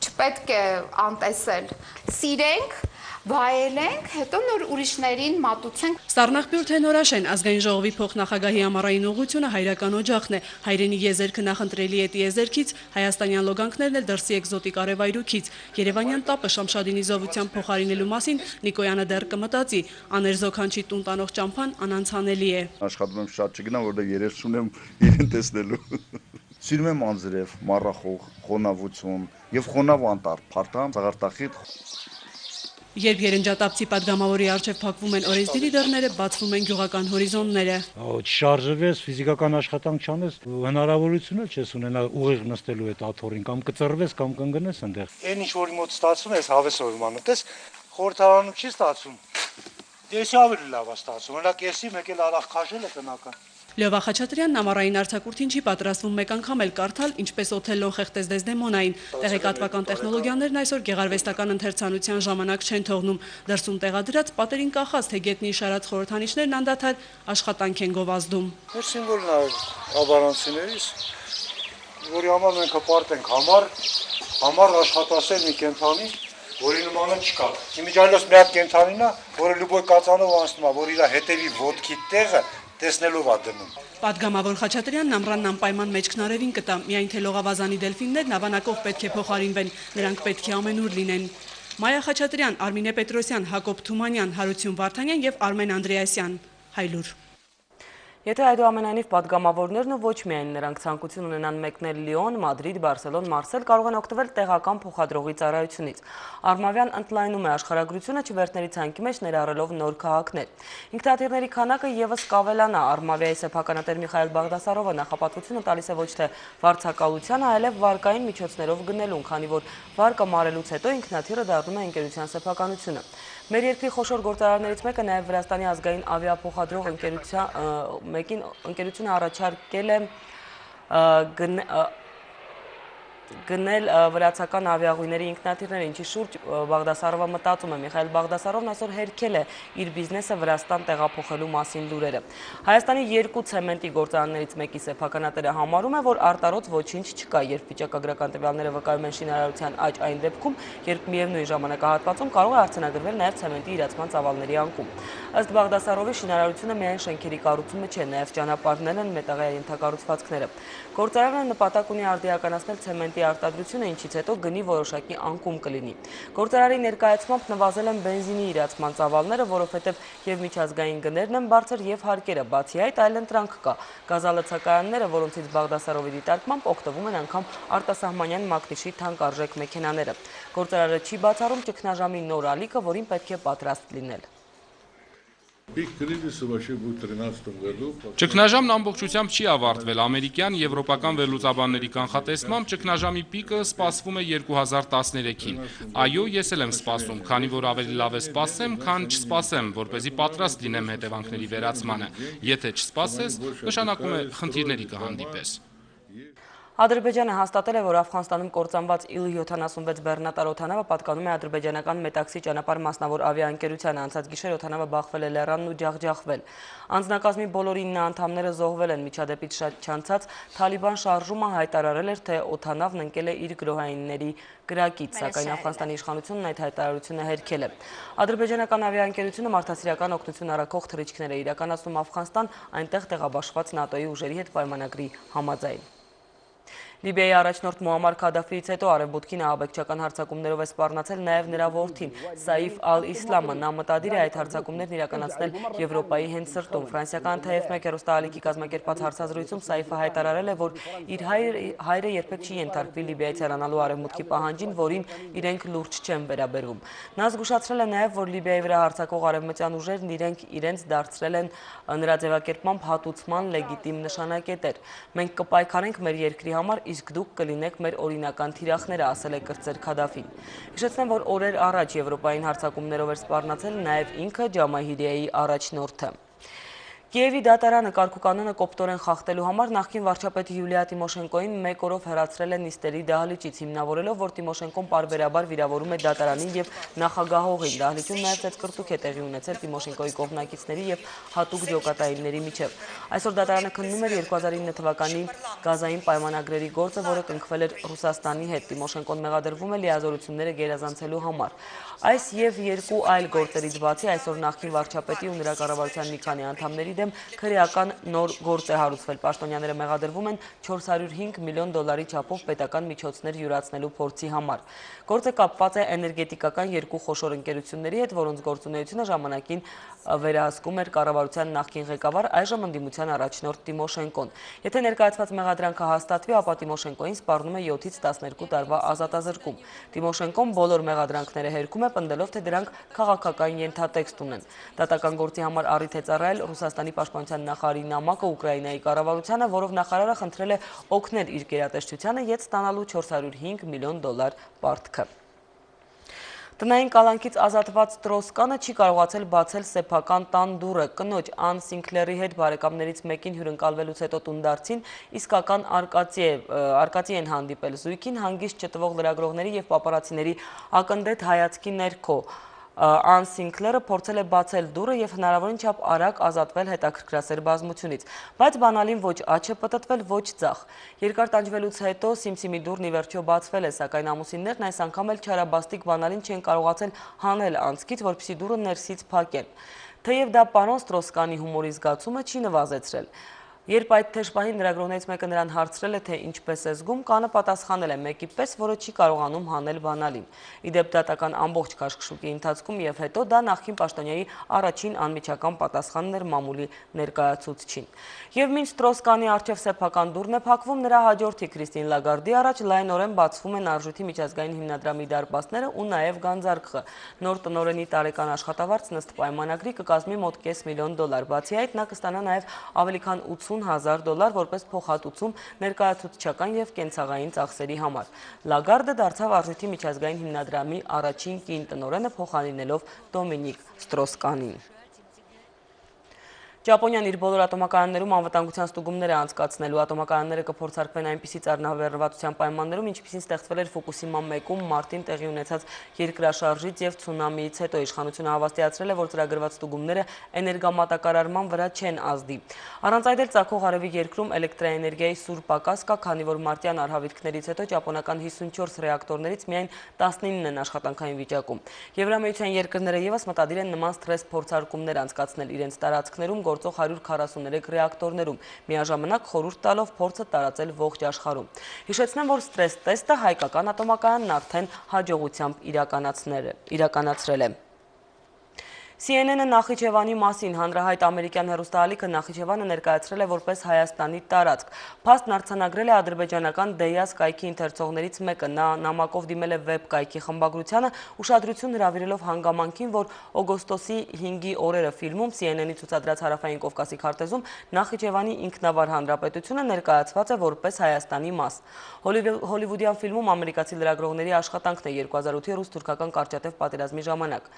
[SPEAKER 16] չպետք է անտեսել։ Սիրենք, վայելենք, հետո նոր ուրիշներին մատուցենք։
[SPEAKER 11] Սառնախբյուր թե Նորաշեն ազգային ժողովի փոխնախագահի ամառային ուղղությունը հայրական օջախն է, հայրենի եզերքը նախընտրելի է տիեզերքից, հայաստանյան լոգանքներն էլ դրսի էկզոտիկ արևայրուքից։ Երևանյան տապը Շամշադինի զովությամբ փոխարինելու մասին Նիկոյանը դեռ կմտածի, աներզոքանչի տուն տանող ճամփան անանցանելի է։
[SPEAKER 15] Աշխատում եմ շատ չգնամ, որտեղ երես չունեմ իրեն տեսնելու։ Սիրում եմ անձրև, մառախող, խոնավություն եւ խոնավ անտառ, փարթամ, Սաղարտախիտ։
[SPEAKER 11] Երբ երնջատապցի падգամավորի առջև փակվում են օրենսդիրի դռները, բացվում են գյուղական հորիզոնները։
[SPEAKER 17] Չշարժվես, ֆիզիկական աշխատանք չանես, հնարավորություն չես ունենա ուղիղ նստելու այդ աթոռին, կամ կծռվես, կամ կընկնես այնտեղ։ Այն ինչ որի մոտ ստացվում է, հավեսով անում, տես խորհրդարանում չի ստացվում։ Դեսի ավելի լավ է ստացվում, հենա կեսի մեկ էլ արախ քաշել է տնական։
[SPEAKER 11] Լյովա Խաչատրյանն ամառային արձակուրդին չի պատրաստվում մեկ անգամ էլ կարդալ, ինչպես Օթելլոն խեղդեց Դեզդեմոնային։ Տեղեկատվական տեխնոլոգիաներն այսօր գեղարվեստական ընթերցանության ժամանակ չեն թողնում։ Դրսում տեղադրած պատերին կախած, թե գետնի իշարած խորհրդանիշներն անդադար աշխատանք են գովազդում։
[SPEAKER 17] Մեր սիմվոլն է աբարանցիներից, որի համար մենք հպարտ ենք համար աշխատասեր մի կենթանի, որի նմանը չկա։ Իմիջիալոս մի հատ կենթանին է, որը Լյուբոյ Կացանով անցնում է, որ իր հետևի ոտքի տեղը տեսնելով է դնում։
[SPEAKER 11] Պատգամավոր Խաչատրյանն ամռանն անպայման մեջքնարևին կտա, միայն թե լողավազանի դելֆիններն ավանակով պետք է փոխարինվեն, նրանք պետք է ամենուր լինեն։ Մայա Խաչատրյան, Արմինե Պետրոսյան, Հակոբ Թումանյան, Հարություն Վարդանյան եւ Արմեն Անդրեասյան, Հայլուր։
[SPEAKER 1] Եթե այդուամենայնիվ падգամավորներն ու ոչ միայն նրանք ցանկություն ունենան մեկնել Լիոն, Մադրիդ, Բարսելոն, Մարսել, կարող են օգտվել տեղական փոխադրողի ծառայությունից։ Արմավյան ընդլայնում է աշխարհագրությունը չվերթների ցանկի մեջ ներառելով նոր քաղաքներ։ Ինքնաթիռների քանակը եւս կավելանա։ Արմավիայի սեփականատեր Միխայել Բաղդասարովը նախապատվությունը տալիս է ոչ թե վարձակալության, այլև վարկային միջոցներով գնելուն, քանի որ վարկը մարելուց հետո ինքնաթիռը դառնում է ընկերության սեփականությունը։ Մեր երկրի խոշոր գործարարներից մեկը նաև Վրաստանի ազգային ավիափոխադրող ընկերությունը առաջարկել է գնել վրացական ավիաղույների ինքնաթիռներ, ինչի շուրջ Բաղդասարովը մտածում է։ Միխայել Բաղդասարովն այսօր հերքել է իր բիզնեսը Վրաստան տեղափոխելու մասին լուրերը։ Հայաստանի երկու ցեմենտի գործարաններից մեկի սեփականատերը համարում է, որ արտարոց ոչինչ չկա, երբ վիճակագրական տվյալները վկայում են շինարարության աճ այն դեպքում, երբ միևնույն ժամանակահատվածում կարող է արձանագրվել նաև ցեմենտի իրացման ծավալների անկում։ Ըստ Բաղդասարովի շինարարությունը միայն շենքերի կառուցումը չէ, նաև ճանապարհներն են, մետաղյա ենթակառուցվածքները։ Գործարանը նպատակ ունի արդիականացնել ցեմենտի մակարդակի արտադրությունը, ինչից հետո գնի որոշակի անկում կլինի։ Գործարարի ներկայացմամբ նվազել են բենզինի իրացման ծավալները, որովհետև եւ միջազգային գներն են բարձր եւ հարկերը, բացի այդ այլընտրանք կա։ Գազալցակայանները, որոնցից Բաղդասարովի դիտարկմամբ օգտվում են անգամ արտասահմանյան մակնիշի թանկարժեք մեքենաները։ Գործարարը չի բացառում ճգնաժամի նոր ալիքը, որին պետք է պատրաստ լինել։
[SPEAKER 3] Ճգնաժամն ամբողջությամբ չի ավարտվել։ Ամերիկյան, եվրոպական վերլուծաբանների կանխատեսմամբ ճգնաժամի պիկը սպասվում է 2013-ին։ Այո, ես էլ եմ սպասում, քանի որ ավելի լավ է սպասեմ, քան չսպասեմ, որպեսզի պատրաստ լինեմ հետևանքների վերացմանը։ Եթե չսպասես, նշանակում է խնդիրների կհանդիպես։
[SPEAKER 1] Ադրբեջանը հաստատել է, որ Աֆղանստանում կործանված Il-76 բեռնատար օդանավը պատկանում է ադրբեջանական Մետաքսի ճանապարհ մասնավոր ավիաընկերությանը։ Անցած գիշեր օդանավը բախվել է լեռանն ու ջախջախվել։ Անձնակազմի բոլոր 9 անդամները զոհվել են։ Միջադեպից շատ չանցած Թալիբան շարժումը հայտարարել էր, թե օդանավն ընկել է իր գրոհայինների կրակից, սակայն Աֆղանստանի իշխանությունն այդ հայտարարությունը հերքել է։ Ադրբեջանական ավիաընկերությունը մարդասիրական օգնություն առաքող թռիչքներ է իրականացնում Աֆղանստան, այնտեղ տեղաբաշխված ՆԱՏՕ-ի ուժերի հետ պայմանագրի համաձայն։ Լիբիայի առաջնորդ Մուամմար Քադաֆիից հետո արևմուտքին ահաբեկչական հարձակումներով է սպառնացել նաև նրա որդին Սաիֆ ալ-Իսլամը։ Նա մտադիր է այդ հարձակումներն իրականացնել Եվրոպայի հենց սրտում։ Ֆրանսիական TF1 հեռուստաալիքի կազմակերպած հարցազրույցում Սաիֆը հայտարարել է, որ իր հայրը երբեք չի ենթարկվի Լիբիայից հեռանալու արևմուտքի պահանջին, որին իրենք լուրջ չեն վերաբերվում։ Նա զգուշացրել է նաև, որ Լիբիայի վրա հարձակող արևմտյան ուժերն իրենց դարձրել են նրա ձևակերպմամբ հատուցման լեգիտիմ նշանակետեր։ Մենք կպայքարենք մեր երկրի համար, իսկ դուք կլինեք մեր օրինական թիրախները, ասել է կրտսեր Քադաֆին։ Հիշեցնեմ, որ օրեր առաջ Եվրոպային հարձակումներով էր սպառնացել նաև ինքը Ջամահիրիայի առաջնորդը։ Կիևի դատարանը կարգուկանոնը կոպտորեն խախտելու համար նախկին վարչապետ Յուլիա Տիմոշենկոին 1 օրով հեռացրել է նիստերի դահլիճից, հիմնավորելով, որ Տիմոշենկոն պարբերաբար վիրավորում է դատարանին եւ նախագահողին։ Դահլիճում նաև ծեծկռտուք է տեղի ունեցել Տիմոշենկոյի կողմնակիցների եւ հատուկ ջոկատայինների միջև։ Այսօր դատարանը քննում էր 2009 թվականի գազային պայմանագրերի գործը, որը կնքվել էր Ռուսաստանի հետ։ Տիմոշենկոն մեղադրվում է լիազորությունները գերազանցելու համար։ Այս եւ երկու այլ գործերից բացի այսօր նախկին վարչապետի ու նրա կառավարության մի քանի անդամների դեմ քրեական նոր գործ է հարուցվել։ Պաշտոնյաները մեղադրվում են 405 միլիոն դոլարի չափով պետական միջոցներ յուրացնելու փորձի համար։ Գործը կապված է էներգետիկական երկու խոշոր ընկերությունների հետ, որոնց գործունեությունը ժամանակին վերահսկում էր կառավարության նախկին ղեկավար, այժմ ընդդիմության առաջնորդ Տիմոշենկոն։ Եթե ներկայացված մեղադրանքը հաստատվի, ապա Տիմոշենկոին սպառնում է 7-ից 12 տարվա ազատազրկում։ Տիմոշենկոն բոլոր մեղադրանքները հերքում է, պնդելով, թե դրանք քաղաքական ենթատեքստ ունեն։ Դատական գործի համար առիթ է ծառայել Ռուսաստանի պաշտպանության նախարարի նամակը Ուկրաինայի կառավարությանը, որով նախարարը խնդրել է օգնել իր գերատեսչությանը յետ ստանալու 405 միլիոն դոլար պարտքը։ Տնային կալանքից ազատված Ստրոս-Կանը չի կարողացել բացել սեփական տան դուռը։ Կնոջ Ան Սինքլերի հետ բարեկամներից մեկին հյուրընկալվելուց հետո տունդարձին իսկական արկածի են հանդիպել զույգին հանգիստ չտվող լրագրողների եւ պապարացիների ակնդետ հայացքի ներքո։ Ան Սինքլերը փորձել է բացել դուռը եւ հնարավորին չափ արագ ազատվել հետաքրքրասեր բազմությունից, բայց բանալին ոչ աջ է պտտվել, ոչ ձախ։ Երկար տանջվելուց հետո Սիմսիմի դուռն ի վերջո բացվել է, սակայն ամուսիններն այս անգամ էլ չարաբաստիկ բանալին չեն կարողացել հանել անցքից, որպեսզի դուռը ներսից փակեն։ Թեև դա պարոն Ստրոս-Կանի հումորի զգացումը չի նվազեցրել։ Երբ այդ թեժպահին լրագրողներից մեկը նրան հարցրել է, թե ինչպես է զգում, Կանը պատասխանել է մեկի պես, որը չի կարողանում հանել բանալին։ Իդեպ դատական ամբողջ քաշքշուկի ընթացքում եւ հետո դա նախկին պաշտոնյայի առաջին անմիջական պատասխանն էր մամուլի ներկայացուցչին։ Եվ մինչ Ստրոս-Կանի առջև սեփական դուռն է փակվում, նրա հաջորդի Քրիստին Լագարդի առաջ լայնորեն բացվում են Արժույթի միջազգային հիմնադրամի դարպասները ու նաեւ գանձարկղը։ Նոր տնօրենի տարեկան աշխատավարձն ըստ պայմանագրի կկազմի մոտ $500,000, բացի այդ նա կստանա նաեւ ավելի քան $80,000 որպես փոխհատուցում ներկայացուցչական եւ կենցաղային ծախսերի համար։ Լագարդը դարձավ Արժույթի միջազգային հիմնադրամի առաջին կին տնօրենը, փոխարինելով Դոմինիկ Ստրոս-Կանին։ Ճապոնիան իր բոլոր ատոմակայաններում անվտանգության ստուգումներ է անցկացնելու։ Ատոմակայանները կփորձարկվեն այնպիսի ծառնաբեռնվածության պայմաններում, ինչպիսին ստեղծվել էր Ֆուկուսիմա 1-ում մարտին տեղի ունեցած երկրաշարժից եւ ցունամիից հետո։ Իշխանությունը հավաստիացրել է, որ ծրագրված ստուգումները էներգամատակարարման վրա չեն ազդի։ Առանց այդ էլ ծագող արևի երկրում էլեկտրաէներգիայի սուր պակաս կա, քանի որ մարտյան արհավիրքներից հետո ճապոնական 54 ռեակտորներից միայն 19-ն են աշխատանքային վիճակում։ Եվրամիության երկրները եւս մտադիր են նման սթրես փորձարկումներ անցկացնել իրենց տարածքներում, գործող 143 ռեակտորներում, միաժամանակ խորհուրդ տալով փորձը տարածել ողջ աշխարհում։ Հիշեցնեմ, որ ստրես տեստը հայկական ատոմակայանն արդեն հաջողությամբ իրականացրել է։ CNN-ը Նախիջևանի մասին հանրահայտ ամերիկյան հեռուստաալիքը Նախիջևանը ներկայացրել է որպես Հայաստանի տարածք։ Փաստն արձանագրել է ադրբեջանական Դեյաս կայքի ընթերցողներից մեկը։ Նա նամակով դիմել է վեբ կայքի խմբագրությանը, ուշադրություն հրավիրելով հանգամանքին, որ օգոստոսի 5-ի օրերը ֆիլմում CNN-ի ցուցադրած Հարավային Կովկասի քարտեզում Նախիջևանի ինքնավար հանրապետությունը ներկայացված է որպես Հայաստանի մաս։ Հոլիվուդյան ֆիլմում ամերիկացի լրագրողների աշխատանքն է 2008-ի ռուս-թուրքական կարճատև պատերազմի ժամանակ։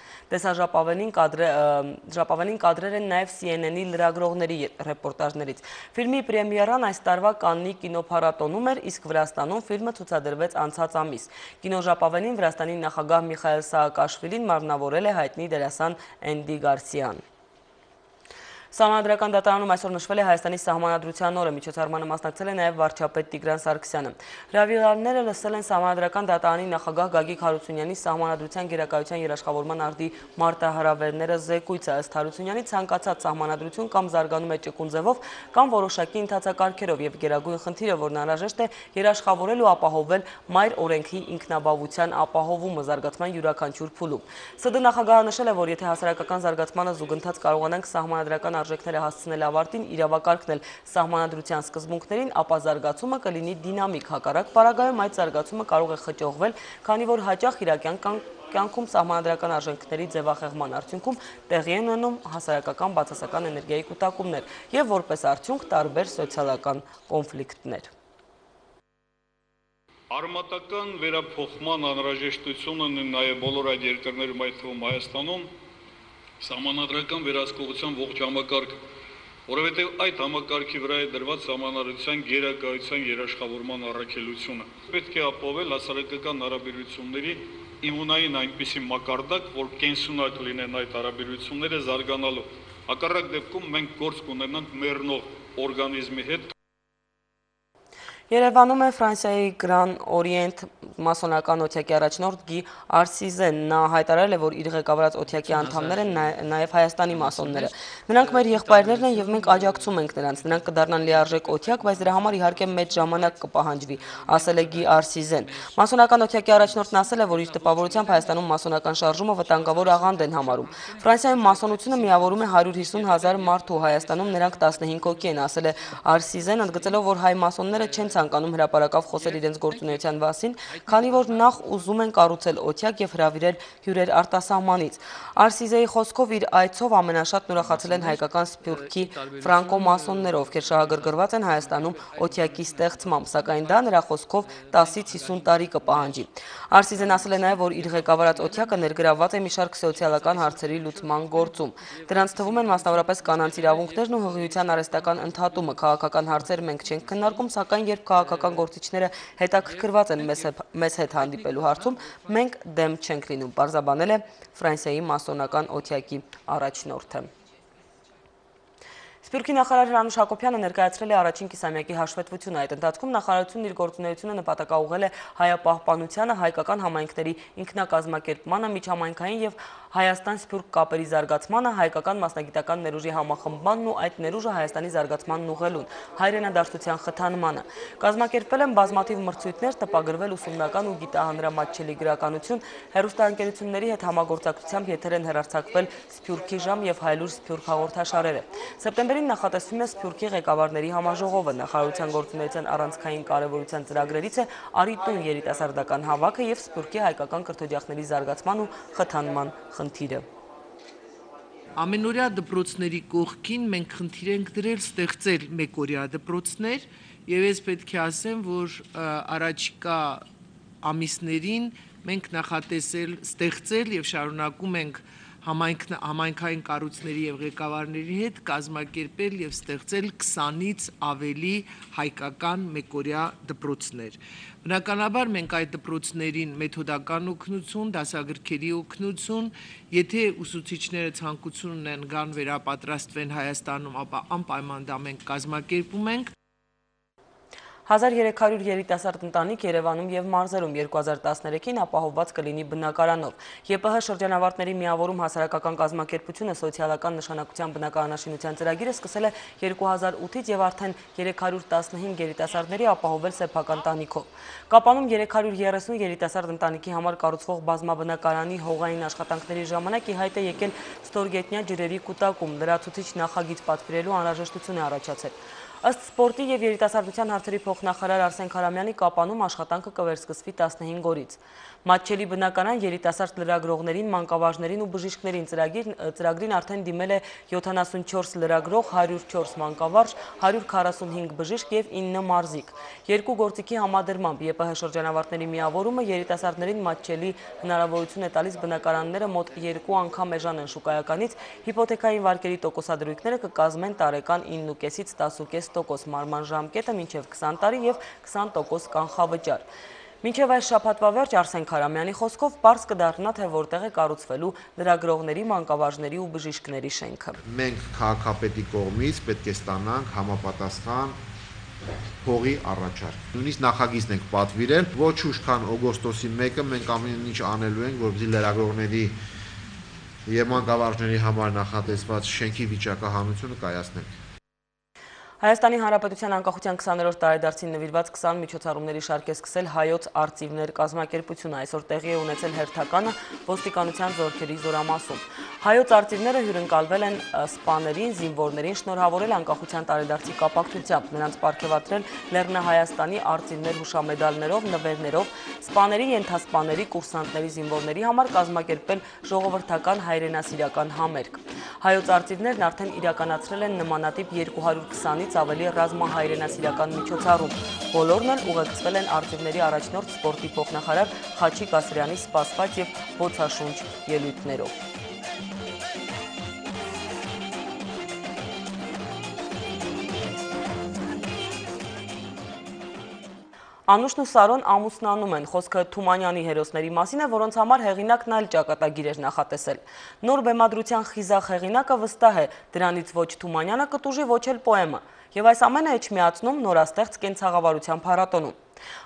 [SPEAKER 1] Ժապավենին կադրեր են նաև CNN-ի լրագրողների ռեպորտաժներից։ Ֆիլմի պրեմիերան այս տարվա Կաննի կինոփառատոնում էր, իսկ Վրաստանում ֆիլմը ցուցադրվեց անցած ամիս։ Կինոժապավենին Վրաստանի նախագահ Միխայել Սաակաշվիլին մարմնավորել է հայտնի դերասան Էնդի Գարսիան։ Սահմանադրական դատարանում այսօր նշվել է Հայաստանի սահմանադրության օրը, միջոցառմանը մասնակցել է նաև վարչապետ Տիգրան Սարգսյանը։ Հրավիրողները լսել են Սահմանադրական դատարանի նախագահ Գագիկ Հարությունյանի սահմանադրության գերակայության երաշխավորման արդի մարտահրավերները զեկույցը, ըստ Հարությունյանի ցանկացած սահմանադրություն կամ զարգանում է ճկուն ձևով, կամ որոշակի ընթացակարգերով եւ գերագույն խնդիրը, որն անհրաժեշտ է երաշխավորել ու ապահովել մայր օրենքի ինքնաբավության ապահովումը զարգացման յուրաքանչյուր փուլում։ ՍԴ նախագահը նշել է, որ եթե հասարակական զարգացմանը զուգընթաց կարողանանք սահմանադրական արժեքները հասցնել ավարտին, իրավակարգնել սահմանադրության սկզբունքներին, ապա զարգացումը կլինի դինամիկ, հակառակ պարագայում այդ զարգացումը կարող է խճողվել, քանի որ հաճախ իրական կյանքում սահմանադրական արժեքների ձևախեղման արդյունքում տեղի են ունենում հասարակական բացասական էներգիայի կուտակումներ եւ որպես արդյունք տարբեր սոցիալական կոնֆլիկտներ։
[SPEAKER 18] Արմատական վերափոխման անհրաժեշտությունը նաև բոլոր այդ երկրներում, այդ թվում Հայաստանում, սահմանադրական վերահսկողության ողջ համակարգը, որովհետև այդ համակարգի վրա է դրված սահմանադրության գերակայության երաշխավորման առաքելությունը։ Պետք է ապահովել հասարակական հարաբերությունների իմունային այնպիսի մակարդակ, որ կենսունակ լինեն այդ հարաբերությունները զարգանալու։ Հակառակ դեպքում մենք գործ կունենանք մեռնող օրգանիզմի հետ։
[SPEAKER 1] Երևանում է Ֆրանսիայի Grand Orient մասոնական օթյակի առաջնորդ Գի Արսիզեն։ Նա հայտարարել է, որ իր ղեկավարած օթյակի անդամներ են նաև Հայաստանի մասոնները։ Նրանք մեր եղբայրներն են եւ մենք աջակցում ենք նրանց։ Նրանք կդառնան լիարժեք օթյակ, բայց դրա համար իհարկե մեծ ժամանակ կպահանջվի, ասել է Գի Արսիզեն։ Մասոնական օթյակի առաջնորդն ասել է, որ իր տպավորությամբ Հայաստանում մասոնական շարժումը վտանգավոր աղանդ են համարում։ Ֆրանսիայում մասոնությունը միավորում է 150,000 մարդ ու Հայաստանում նրանք 15 հոգի են, ասել է Արսիզեն, ընդգծելով, որ հայ մասոնները չեն ցանկանում հրապարակավ խոսել իրենց գործունեության մասին, քանի որ նախ ուզում են կառուցել օթյակ եւ հրավիրել հյուրեր արտասահմանից։ Արսիզեի խոսքով իր այցով ամենաշատն ուրախացել են հայկական Սփյուռքի ֆրանկոմասոնները, ովքեր շահագրգռված են Հայաստանում օթյակի ստեղծմամբ, սակայն դա նրա խոսքով 10-ից 50 տարի կպահանջի։ Արսիզեն ասել է նաև, որ իր ղեկավարած օթյակը ներգրավված է մի շարք սոցիալական հարցերի լուծման գործում։ Դրանց թվում են մասնավորապես կանանց իրավունքներն ու հղիության արհեստական ընդհատումը։ Քաղաքական հարցեր մենք չենք քննարկում, սակայն երբ քաղաքական գործիչները հետաքրքրված են մեզ հետ հանդիպելու հարցում, մենք դեմ չենք լինում, պարզաբանել է Ֆրանսիայի մասոնական օթյակի առաջնորդը։ Սփյուռքի նախարար Հրանուշ Հակոբյանը ներկայացրել է առաջին կիսամյակի հաշվետվությունը։ Այդ ընթացքում նախարարությունն իր գործունեությունը նպատակաուղղել է հայապահպանությանը, հայկական համայնքների ինքնակազմակերպմանը, միջհամայնքային եւ Հայաստան-Սփյուռք կապերի զարգացմանը, հայկական մասնագիտական ներուժի համախմբմանն ու այդ ներուժը Հայաստանի զարգացմանն ուղղելուն, հայրենադաշտության խթանմանը։ Կազմակերպվել են բազմաթիվ մրցույթներ, տպագրվել ուսումնական ու գիտահանրամատչելի գրականություն, հեռուստաընկերությունների հետ համագործակցությամբ եթեր են հեռարձակվել Սփյուռքի ժամ եւ Հայլուր Սփյուռք հաղորդաշարերը։ Սեպտեմբերին նախատեսվում է Սփյուռքի ղեկավարների համաժողովը։ Նախարարության գործունեության առանցքային կարևորության ծրագրերից է Արիտուն երիտասարդական հավաքը եւ Սփյուռքի հայկական կրթօջախների զարգացման ու խթանման խնդիրը։
[SPEAKER 19] Ամենօրյա դպրոցների կողքին մենք խնդիր ենք դրել ստեղծել մեկօրյա դպրոցներ եւ ես պետք է ասեմ, որ առաջիկա ամիսներին մենք նախատեսել ստեղծել եւ շարունակում ենք համայնքային կառույցների եւ ղեկավարների հետ կազմակերպել եւ ստեղծել 20-ից ավելի հայկական մեկօրյա դպրոցներ։ Բնականաբար մենք այդ դպրոցներին մեթոդական օգնություն, դասագրքերի օգնություն, եթե ուսուցիչները ցանկություն ունեն գան վերապատրաստվեն Հայաստանում, ապա անպայման դա մենք կազմակերպում ենք։
[SPEAKER 1] 1300 երիտասարդ ընտանիք Երևանում եւ մարզերում 2013-ին ապահովված կլինի բնակարանով։ ԵՊՀ շրջանավարտների միավորում հասարակական կազմակերպությունը սոցիալական նշանակության բնակարանաշինության ծրագիրը սկսել է 2008-ից եւ արդեն 315 երիտասարդների ապահովել սեփական տանիքով։ Կապանում 330 երիտասարդ ընտանիքի համար կառուցվող բազմաբնակարանի հողային աշխատանքների ժամանակ ի հայտ է եկել ստորգետնյա ջրերի կուտակում, լրացուցիչ նախագիծ պատվիրելու անհրաժեշտություն է առաջացել։ Ըստ սպորտի եւ երիտասարդության հարցերի փոխնախարար Արսեն Քարամյանի Կապանում աշխատանքը կվերսկսվի 15 օրից։ Մատչելի բնակարան երիտասարդ լրագրողներին, մանկավարժներին ու բժիշկներին ծրագրին արդեն դիմել է 74 լրագրող, 104 մանկավարժ, 145 բժիշկ եւ 9 մարզիկ։ Երկու գործիքի համադրմամբ ԵՊՀ շրջանավարտների միավորումը երիտասարդներին մատչելի հնարավորություն է տալիս բնակարանները մոտ 2 անգամ էժան են շուկայականից, հիպոթեքային վարկերի տոկոսադրույքները կկազմեն տարեկան 9.5-ից 10.5% մարման ժամկետը մինչև 20 տարի եւ 20% կանխավճար։ Մինչև այս շաբաթվա վերջ Արսեն Քարամյանի խոսքով պարզ կդառնա, թե որտեղ է կառուցվելու լրագրողների, մանկավարժների ու բժիշկների շենքը։
[SPEAKER 20] Մենք քաղաքապետի կողմից պետք է ստանանք համապատասխան փողի առաջարկ։ Նույնիսկ նախագիծն ենք պատվիրել, ոչ ուշ քան օգոստոսի 1-ը մենք ամեն ինչ անելու ենք, որպեսզի լրագրողների եւ մանկավարժների համար նախատեսված շենքի վիճակահանությունը կայացնենք։
[SPEAKER 1] Հայաստանի Հանրապետության անկախության 20-րդ տարեդարձին նվիրված 20 միջոցառումների շարք է սկսել Հայոց արծիվներ կազմակերպությունը, այսօր տեղի է ունեցել հերթականը ոստիկանության զորքերի զորամասում։ Հայոց արծիվները հյուրընկալվել են սպաներին, զինվորներին, շնորհավորել անկախության տարեդարձի կապակցությամբ, նրանց պարգևատրել Լեռնահայաստանի արծիվներ հուշամեդալներով, նվերներով, սպաների, ենթասպաների, կուրսանտների, զինվորների համար կազմակերպել ժողովրդական հայրենասիրական համերգ։ Հայոց արծիվներն արդեն իրականացրել են նմանատիպ 220-ից ավելի ռազմահայրենասիրական միջոցառում։ Բոլորն էլ ուղեկցվել են արծիվների առաջնորդ սպորտի փոխնախարար Խաչիկ Ասրյանի սպասված եւ բոցաշունչ ելույթներով։ Անուշն ու Սարոն ամուսնանում են, խոսքը Թումանյանի հերոսների մասին է, որոնց համար հեղինակն այլ ճակատագիր էր նախատեսել։ Նոր բեմադրության խիզախ հեղինակը վստահ է, դրանից ոչ Թումանյանը կտուժի, ոչ էլ պոեմը, եւ այս ամենը էջմիածնում նորաստեղծ կենցաղավարության փառատոնում։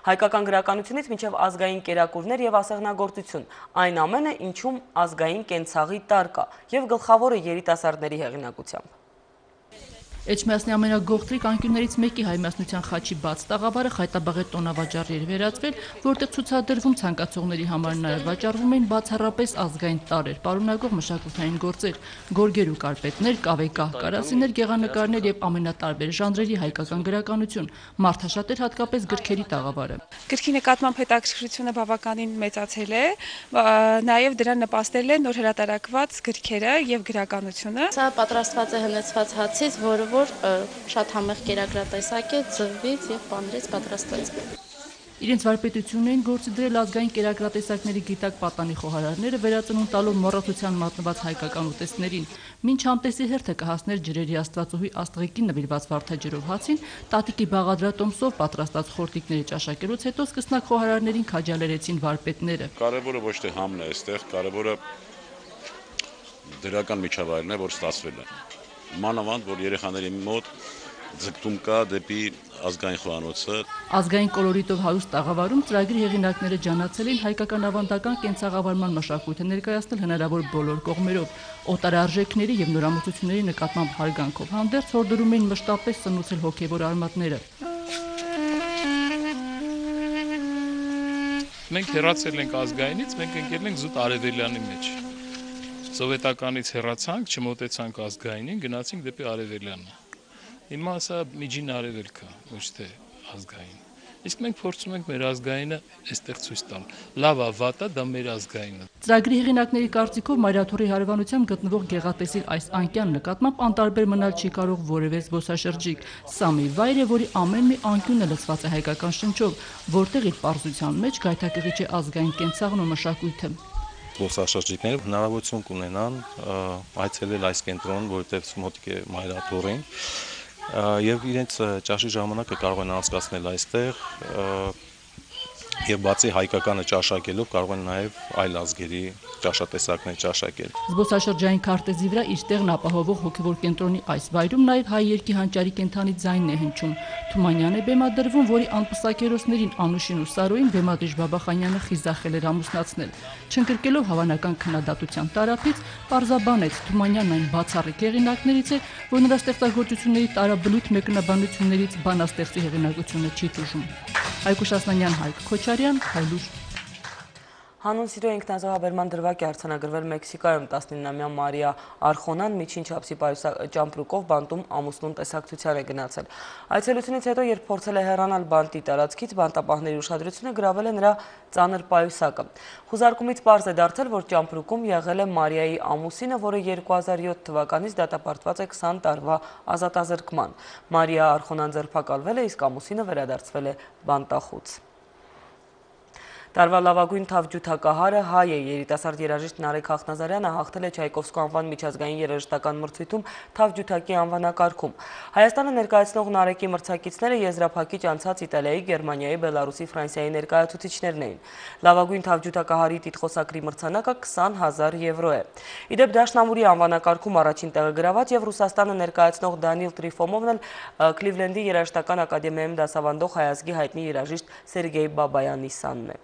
[SPEAKER 1] Հայկական գրականությունից մինչև ազգային կերակուրներ եւ ասեղնագործություն, այն ամենը, ինչում ազգային կենցաղի տար կա, եւ գլխավորը երիտասարդների հեղինակությամբ։
[SPEAKER 21] Էջմիածնի ամենագողտրիկ անկյուններից մեկի Հայմասնության խաչի բաց տաղավարը Խայտաբաղետ տոնավաճառի էր վերածվել, որտեղ ցուցադրվում ցանկացողների համար նաև վաճառվում էին բացառապես ազգային տարրեր, պարունակող մշակութային գործեր, գորգեր ու կարպետներ, կավեկահ կարասիներ, գեղանկարներ եւ ամենատարբեր ժանրերի հայկական գրականություն, մարդաշատ էր հատկապես գրքերի տաղավարը։
[SPEAKER 22] Գրքի նկատմամբ հետաքրքրությունը բավականին մեծացել է, նաև դրան նպաստել է նոր հրատարակված գրքերը եւ գրականությունը։
[SPEAKER 23] Սա պատրաստված է հնեցված հացից, որը շատ համեղ կերակրատեսակ է, ձվից եւ պանրից պատրաստված։
[SPEAKER 21] Իրենց վարպետությունն էին գործի դրել ազգային կերակրատեսակների գիտակ պատանի խոհարարները վերածնուն տալով մոռացության մատնված հայկական ուտեստներին։ Մինչ համտեսի հերթը կհասներ ջրերի աստվածուհի Աստղիկին նվիրված վարդաջրով հացին, տատիկի բաղադրատոմսով պատրաստած խորտիկների ճաշակելուց հետո սկսնակ խոհարարներին քաջալերեցին վարպետները։
[SPEAKER 24] Կարևորը ոչ թե համն է այստեղ, կարևորը դրական միջավայրն է, որ ստացվել է։ Մանավանդ, որ երեխաների մոտ ձգտում կա դեպի ազգային խոհանոցը։
[SPEAKER 21] Ազգային կոլորիտով հարուստ տաղավարում ծրագրի հեղինակները ջանացել են հայկական ավանդական կենցաղավարման մշակույթը ներկայացնել հնարավոր բոլոր կողմերով, օտարարժեքների եւ նորամուծությունների նկատմամբ հարգանքով հանդերձ հորդորում էին մշտապես սնուցել հոգեվոր արմատները։
[SPEAKER 25] Մենք հեռացել ենք ազգայինից, մենք ընկել ենք զուտ Արևելյանի մեջ։ Սովետականից հեռացանք, չմոտեցանք ազգայինին, գնացինք դեպի Արևելյանը։ Հիմա սա միջին արևելք է, ոչ թե ազգային։ Իսկ մենք փորձում ենք մեր ազգայինը այստեղ ցույց տալ։ Լավ է, վատ է, դա մեր ազգայինը։
[SPEAKER 21] Ծրագրի հեղինակների կարծիքով Մայրաթորի հարևանությամբ գտնվող գեղատեսիլ այս անկյան նկատմամբ անտարբեր մնալ չի կարող որևէ զբոսաշրջիկ։ Սա մի վայր է, որի ամեն մի անկյունը լցված է հայկական շնչով, որտեղ իր պարզության մեջ գայթակղիչ է ազգային կենցաղն ու մշակույթը։
[SPEAKER 26] Զբոսաշրջիկները հնարավորություն կունենան այցելել այս կենտրոն, որտեղ մոտիկ է Մայրաթորին, եւ իրենց ճաշի ժամանակը կարող են անցկացնել այստեղ, Եվ բացի հայկականը ճաշակելով կարող են նաև այլ ազգերի ճաշատեսակներ ճաշակել։
[SPEAKER 21] Զբոսաշրջային քարտեզի վրա իր տեղն ապահովող հոգևոր կենտրոնի այս վայրում նաև հայ երկի հանճարի կենդանի ձայնն է հնչում։ Թումանյան է բեմադրվում, որի անպսակերոսներին Անուշին ու Սարոյին բեմադրիչ Բաբախանյանը խիզախել էր ամուսնացնել։ Չընկրկելով հավանական քննադատության տարափից, պարզաբանեց Թումանյանն այն բացառիկ հեղինակներից է, որ նրա ստեղծագործությունների տարաբնույթ մեկնաբանություններից բանաստեղծի հեղինակությունը չի տուժում։ Հայկուշ Ասլանյան, Հայկ Քոչարյան, Հայլուր։
[SPEAKER 1] Հանուն սիրո ինքնազոհաբերման դրվագ է արձանագրվել Մեքսիկայում 19-ամյա Մարիա Արխոնան միջին չափսի ճամպրուկով բանտում ամուսնուն տեսակցության է գնացել։ Այցելությունից հետո, երբ փորձել է հեռանալ բանտի տարածքից, բանտապահների ուշադրությունը գրավել է նրա ծանր պայուսակը։ Խուզարկումից պարզ է դարձել, որ ճամպրուկում եղել է Մարիայի ամուսինը, որը 2007 թվականից դատապարտված է 20 տարվա ազատազրկման։ Մարիա Արխոնան ձերբակալվել է, իսկ ամուսինը վերադարձվել է բանտախուց։ Տարվա լավագույն թավջութակահարը հայ է։ Երիտասարդ երաժիշտ Նարեկ Հախնազարյանը հաղթել է Չայկովսկու անվան միջազգային երաժշտական մրցույթում թավջութակի անվանակարգում։ Հայաստանը ներկայացնող Նարեկի մրցակիցները եզրափակիչ անցած Իտալիայի, Գերմանիայի, Բելարուսի, Ֆրանսիայի ներկայացուցիչներն էին։ Լավագույն թավջութակահարի տիտղոսակրի մրցանակը 20,000 եվրո է։ Իդեպ դաշնամուրի անվանակարգում առաջին տեղը գրաված եւ Ռուսաստանը ներկայացնող Դանիլ Տրիֆոմովն էլ Քլիվլենդի երաժշտական ակադեմիայում դասավանդող հայ ազգի հայտնի երաժիշտ Սերգեյ Բաբայանի սանն է։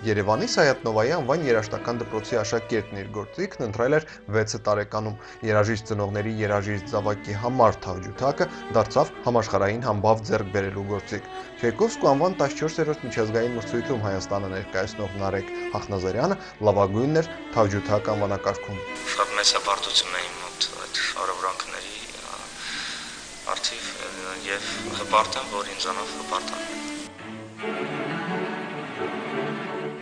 [SPEAKER 2] Երևանի Սայաթնովայի անվան երաժշտական դպրոցի աշակերտն իր գործիքն ընտրել էր 6 տարեկանում։ Երաժիշտ ծնողների երաժիշտ զավակի համար թավջութակը դարձավ համաշխարհային համբավ ձեռք բերելու գործիք։ Չայկովսկու անվան 14-րդ միջազգային մրցույթում Հայաստանը ներկայացնող Նարեկ Հախնազարյանը լավագույնն էր թավջութակ անվանակարգում։
[SPEAKER 4] Շատ մեծ հպարտություն է իմ մոտ այդ արարողանքների արդիվ եւ հպարտ եմ, որ ինձանով հպարտան։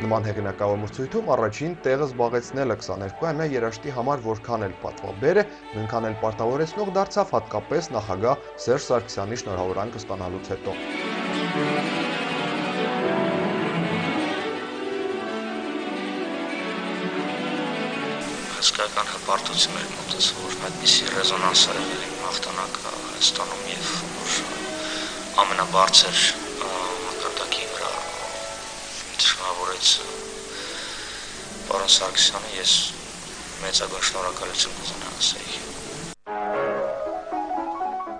[SPEAKER 2] Նման հեղինակավոր մրցույթում առաջին տեղը զբաղեցնելը 22-ամյա երաժշտի համար որքան էլ պատվաբեր է, նույնքան էլ պարտավորեցնող դարձավ հատկապես նախագահ Սերժ Սարգսյանի շնորհավորանքը ստանալուց հետո։
[SPEAKER 4] Հսկայական հպարտություն էր մոտս, որ այդպիսի ռեզոնանս է եղել իմ հաղթանակը Հայաստանում եւ որ ամենաբարձր մակարդակի վրա շնորհավորեց պարոն Սարգսյանը, ես մեծագույն շնորհակալություն կուզենայի ասել։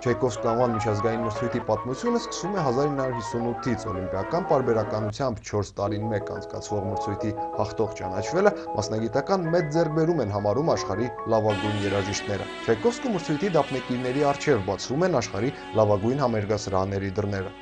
[SPEAKER 2] Չայկովսկու անվան միջազգային մրցույթի պատմությունը սկսում է 1958-ից օլիմպիական պարբերականությամբ 4 տարին մեկ անցկացվող մրցույթի հաղթող ճանաչվելը մասնագիտական մեծ ձեռքբերում են համարում աշխարհի լավագույն երաժիշտները։ Չայկովսկու մրցույթի դափնեկիրների առջև բացվում են աշխարհի լավագույն համերգասրահների դռները։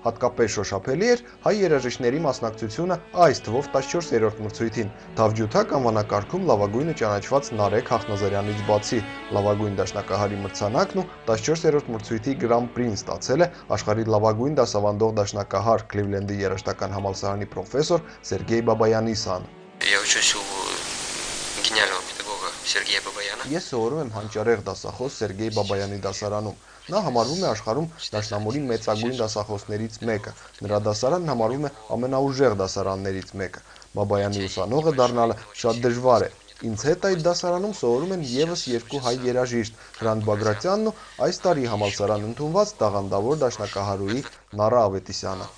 [SPEAKER 2] Հատկապես շոշափելի էր հայ երաժիշտների մասնակցությունը այս թվով 14-րդ մրցույթին։ Թավջութակ անվանակարգում լավագույնը ճանաչված Նարեկ Հախնազարյանից բացի լավագույն դաշնակահարի մրցանակն ու 14-րդ մրցույթի Գրան Պրին ստացել է աշխարհի լավագույն դասավանդող դաշնակահար Քլիվլենդի երաժշտական համալսարանի պրոֆեսոր Սերգեյ Բաբայանի սան։ Ես սովորում եմ հանճարեղ դասախոս Սերգեյ Բաբայանի դասարանում։ Նա համարվում է աշխարհում դաշնամուրի մեծագույն դասախոսներից մեկը։ Նրա դասարանն համարվում է ամենաուժեղ դասարաններից մեկը։ Բաբայանի ուսանողը դառնալը շատ դժվար է։ Ինձ հետ այդ դասարանում սովորում են եւս 2 հայ երաժիշտ՝ Հրանտ Բագրատյանն ու այս տարի համալսարան ընդունված տաղանդավոր դաշնակահարուհի Նարա Ավետիսյանը։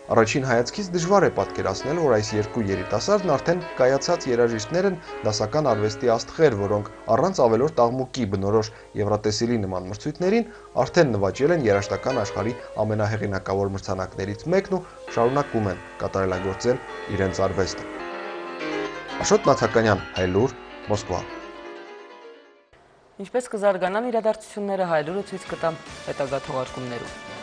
[SPEAKER 2] Առաջին հայացքից դժվար է պատկերացնել, որ այս երկու երիտասարդն արդեն կայացած երաժիշտներ են դասական արվեստի աստղեր, որոնք առանց ավելորդ աղմուկի բնորոշ Եվրատեսիլի նման մրցույթներին արդեն նվաճել են երաժշտական աշխարհի ամենահեղինակավոր մրցանակներից մեկն ու շարունակում են կատարելագործել իրենց արվեստը։ Աշոտ Նացականյան, Հայլուր, Մոսկվա։
[SPEAKER 1] Ինչպես կզարգանան իրադարձությունները, Հայլուրը ցույց կտա հետագա թողարկումներում։